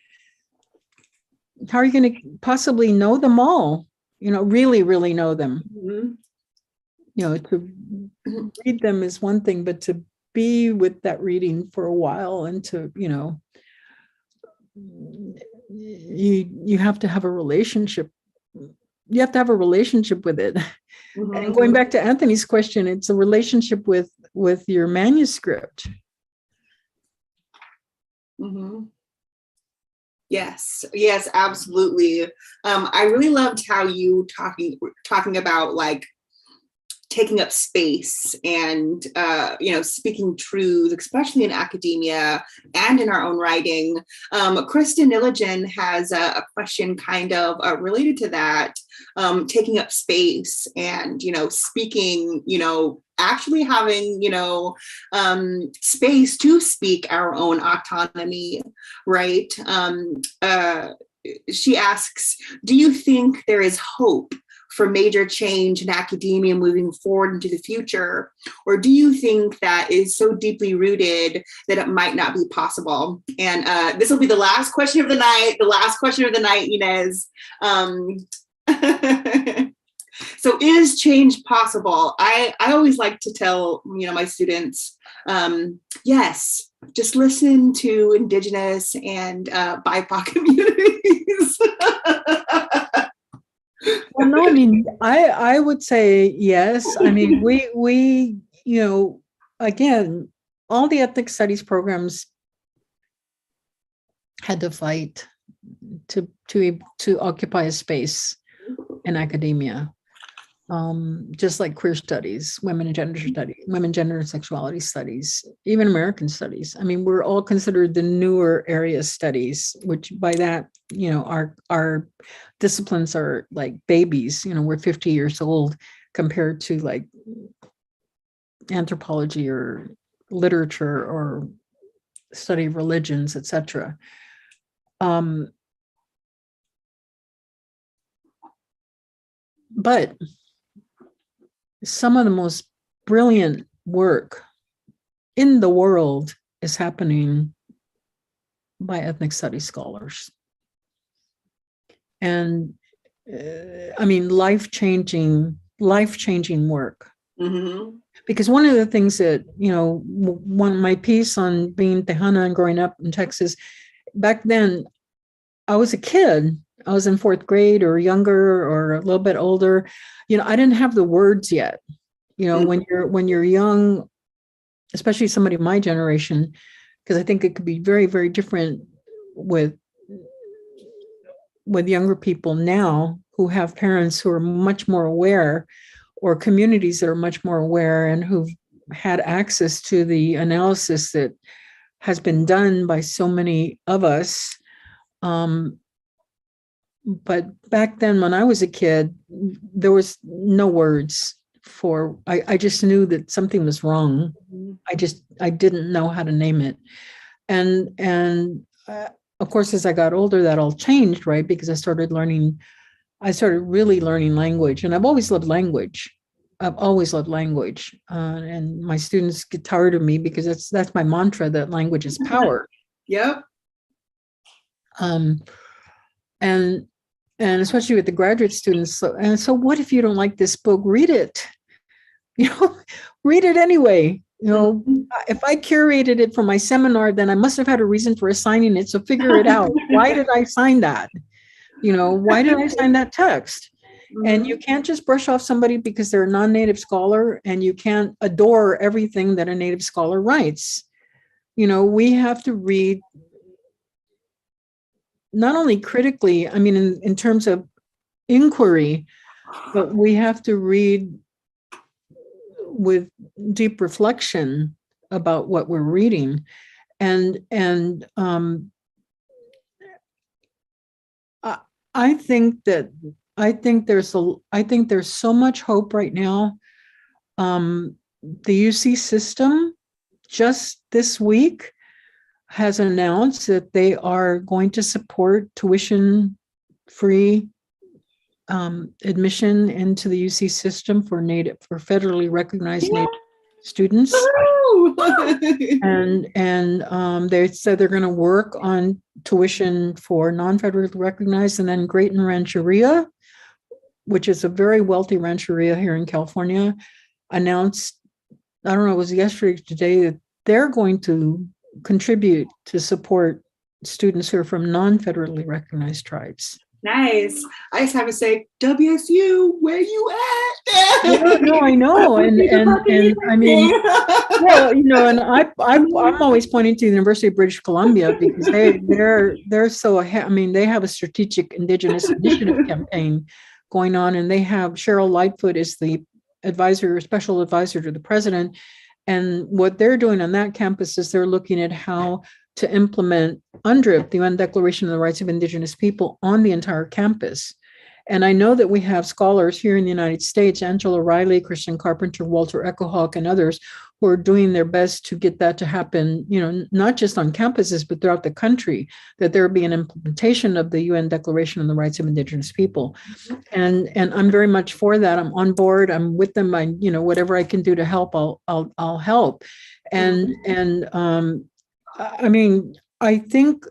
to possibly know them all? Really, really know them. Mm-hmm. To read them is one thing, but to be with that reading for a while and to, you have to have a relationship you have to have a relationship with it. Mhm. And going back to Anthony's question, it's a relationship with your manuscript. Mhm. Yes, yes, absolutely. I really loved how you talking about like taking up space and speaking truth, especially in academia and in our own writing. Kristen Nilligan has a question kind of related to that, taking up space and speaking, actually having space to speak our own autonomy, right? She asks, do you think there is hope for major change in academia moving forward into the future? Or do you think that is so deeply rooted that it might not be possible? And this will be the last question of the night, Inez. So is change possible? I always like to tell my students, yes, just listen to Indigenous and BIPOC communities. Well, no, I mean, I would say yes. I mean, we again, all the ethnic studies programs had to fight to occupy a space in academia. Just like queer studies, women and gender and sexuality studies, even American studies. I mean, we're all considered the newer area studies, which by that, our disciplines are like babies. We're 50 years old compared to like anthropology or literature or study of religions, etc. But some of the most brilliant work in the world is happening by ethnic studies scholars. And I mean, life-changing work. Mm-hmm. Because one of the things that, one of my piece on being Tejana and growing up in Texas, back then, I was a kid. I was in fourth grade or younger or a little bit older. I didn't have the words yet. When you're young, especially somebody of my generation, because I think it could be very, very different with younger people now who have parents who are much more aware, or communities that are much more aware and who've had access to the analysis that has been done by so many of us. But back then, when I was a kid, there was no words for, I just knew that something was wrong. I didn't know how to name it. And of course, as I got older, that all changed, right? Because I started really learning language. And I've always loved language. And my students get tired of me because that's my mantra, that language is power. Yep. And especially with the graduate students. So what if you don't like this book? Read it. Read it anyway. If I curated it for my seminar, then I must have had a reason for assigning it. So figure it out. Why did I sign that? Why did I sign that text? And you can't just brush off somebody because they're a non-native scholar, and you can't adore everything that a native scholar writes. We have to read not only critically, I mean, in terms of inquiry, but we have to read with deep reflection about what we're reading. And I think there's so much hope right now. The UC system just this week has announced that they are going to support tuition-free admission into the UC system for federally recognized Native students. And they said they're going to work on tuition for non-federally recognized, and then Grayton Rancheria, which is a very wealthy rancheria here in California, announced, I don't know, it was yesterday or today, that they're going to contribute to support students who are from non-federally recognized tribes. Nice. I just have to say, WSU, where you at? No, I know, and I mean, well, and I'm always pointing to the University of British Columbia because they're so I mean, they have a strategic Indigenous initiative campaign going on, and they have Cheryl Lightfoot is the special advisor to the president, and what they're doing on that campus is they're looking at how to implement UNDRIP, the UN Declaration of the Rights of Indigenous People, on the entire campus. And I know that we have scholars here in the United States, Angela Riley, Christian Carpenter, Walter Echohawk, and others who are doing their best to get that to happen, not just on campuses, but throughout the country, that there be an implementation of the UN Declaration on the Rights of Indigenous People. And I'm very much for that. I'm on board. I'm with them. Whatever I can do to help, I'll help. And I mean, I think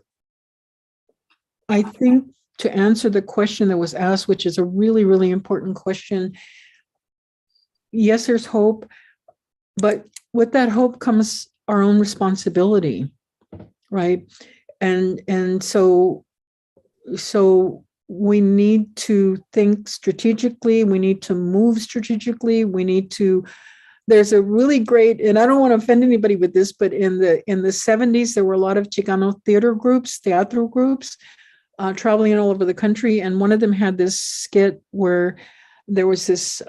to answer the question that was asked, which is a really, really important question, yes, there's hope, but with that hope comes our own responsibility, right? And so we need to think strategically, we need to move strategically, there's a really great, and I don't want to offend anybody with this, but in the 70s, there were a lot of Chicano teatro groups, traveling all over the country. And one of them had this skit where there was this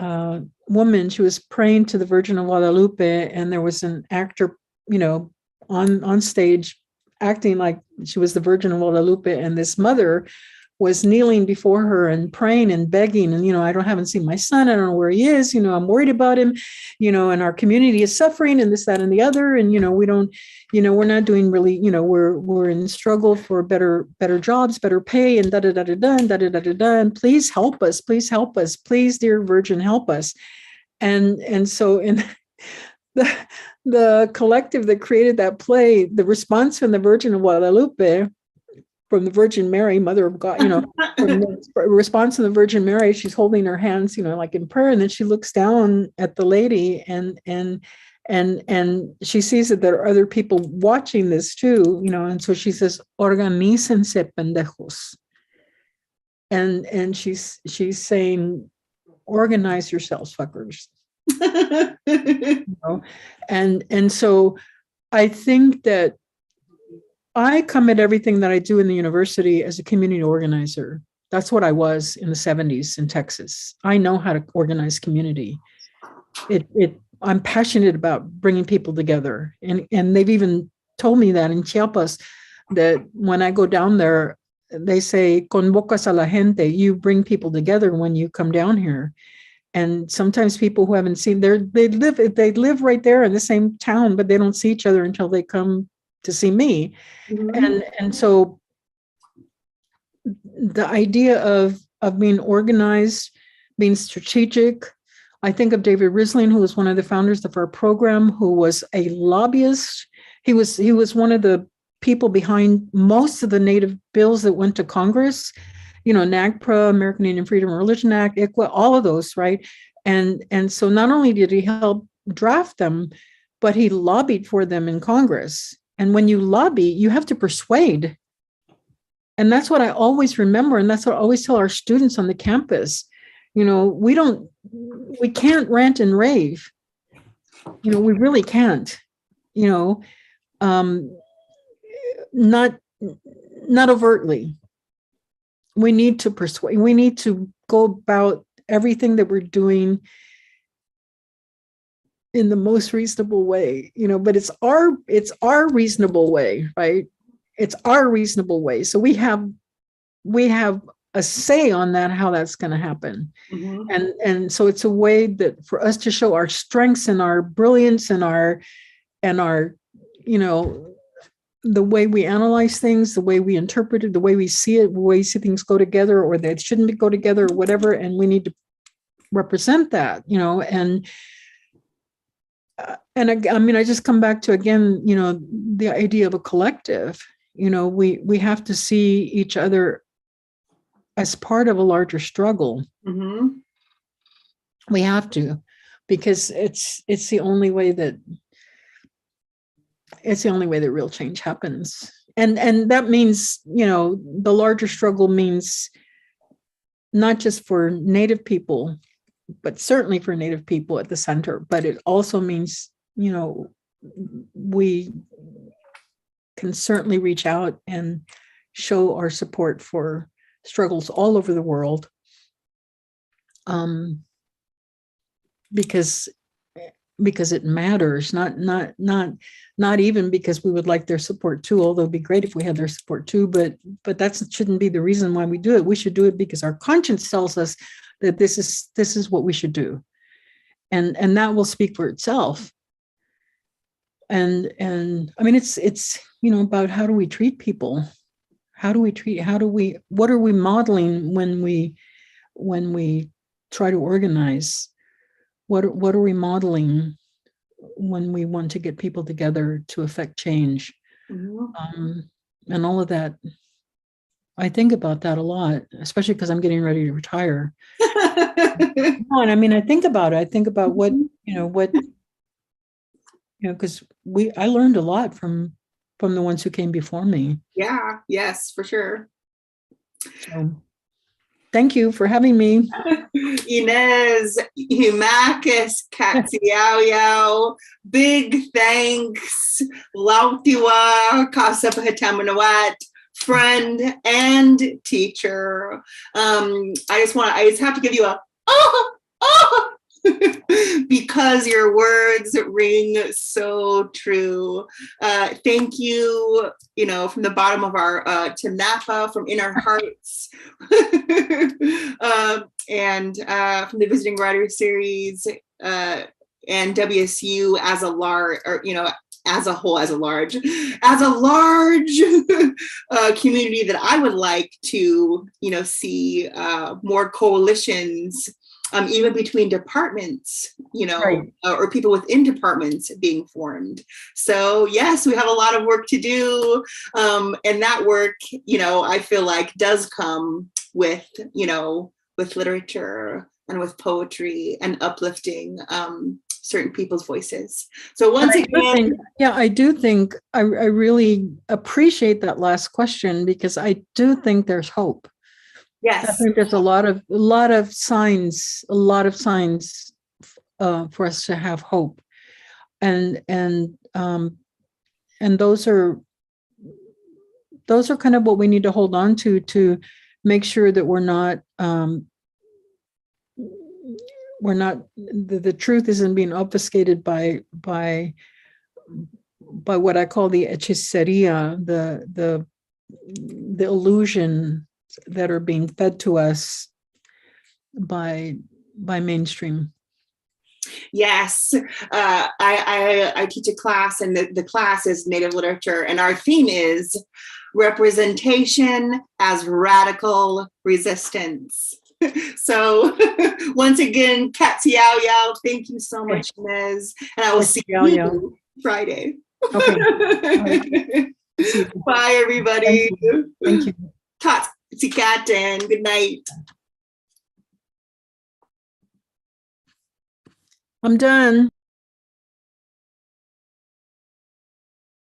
woman, she was praying to the Virgin of Guadalupe, and there was an actor, on stage acting like she was the Virgin of Guadalupe, and this mother was kneeling before her and praying and begging. And, haven't seen my son. I don't know where he is. I'm worried about him, and our community is suffering and this, that, and the other. And, we don't, we're not doing really, we're in struggle for better jobs, better pay, and da-da-da-da-da, and da-da-da-da-da. And please help us. Please, dear Virgin, help us. And so in the collective that created that play, the response from the Virgin of Guadalupe, from the Virgin Mary, Mother of God, from the response to the Virgin Mary, she's holding her hands, like in prayer, and then she looks down at the lady, and she sees that there are other people watching this too, and so she says, "Organícense, pendejos," and she's saying, "Organize yourselves, fuckers." And so I think that I come at everything that I do in the university as a community organizer. That's what I was in the 70s in Texas. I know how to organize community. I'm passionate about bringing people together. And they've even told me that in Chiapas, that when I go down there, they say, "Convocas a la gente," you bring people together when you come down here. And sometimes people who haven't seen, they live right there in the same town, but they don't see each other until they come to see me. Mm-hmm. And so the idea of being organized, being strategic, I think of David Risling, who was one of the founders of our program, who was a lobbyist. He was one of the people behind most of the Native bills that went to Congress, NAGPRA, American Indian Freedom of Religion Act, ICWA, all of those, right? And so not only did he help draft them, but he lobbied for them in Congress. And when you lobby, you have to persuade. And that's what I always remember. And that's what I always tell our students on the campus. We can't rant and rave. We really can't, not overtly. We need to persuade. We need to go about everything that we're doing in the most reasonable way, but it's our reasonable way, right? It's our reasonable way. So we have a say on that, how that's going to happen. Mm-hmm. And so it's a way that for us to show our strengths and our brilliance and our, the way we analyze things, the way we interpret it, the way we see it, the way we see things go together, or they shouldn't go together, or whatever. And we need to represent that, and I mean, I just come back to, again, the idea of a collective. We have to see each other as part of a larger struggle. Mm-hmm. We have to, because it's the only way that real change happens. And that means, the larger struggle means not just for Native people, but certainly for Native people at the center. But it also means, you know, we can certainly reach out and show our support for struggles all over the world, because it matters, not even because we would like their support too, although it'd be great if we had their support too, but that shouldn't be the reason why we do it. We should do it because our conscience tells us that this is what we should do, and that will speak for itself. And I mean, it's you know, about how do we treat people, what are we modeling when we try to organize, what are we modeling when we want to get people together to affect change. And all of that. I think about that a lot, especially because I'm getting ready to retire. And I mean, I think about what, because I learned a lot from the ones who came before me. Yeah, yes, for sure. So thank you for having me. Inez, Humakis, Katsiao, big thanks. Lautiwa, Kasapahatamanawat, friend and teacher. I just have to give you a because your words ring so true. Thank you, from the bottom of our to Napa, from in our hearts, and from the Visiting Writer Series, and WSU as a large, or as a whole, as a large community that I would like to see more coalitions. Even between departments, Right. Or people within departments being formed. So yes, we have a lot of work to do. And that work, I feel like does come with literature and with poetry and uplifting certain people's voices. So once again, I do think I really appreciate that last question, because I do think there's hope. yes, I think there's a lot of signs for us to have hope, and those are kind of what we need to hold on to make sure that the truth isn't being obfuscated by what I call the hechiceria, the illusion that are being fed to us by mainstream. Yes, I teach a class, and the class is Native Literature, and our theme is representation as radical resistance. So once again, Katsiao, thank you so much, Inez, and I will see you Friday. Okay. Right. Bye, everybody. Thank you. Katsiikaten. Good night. I'm done.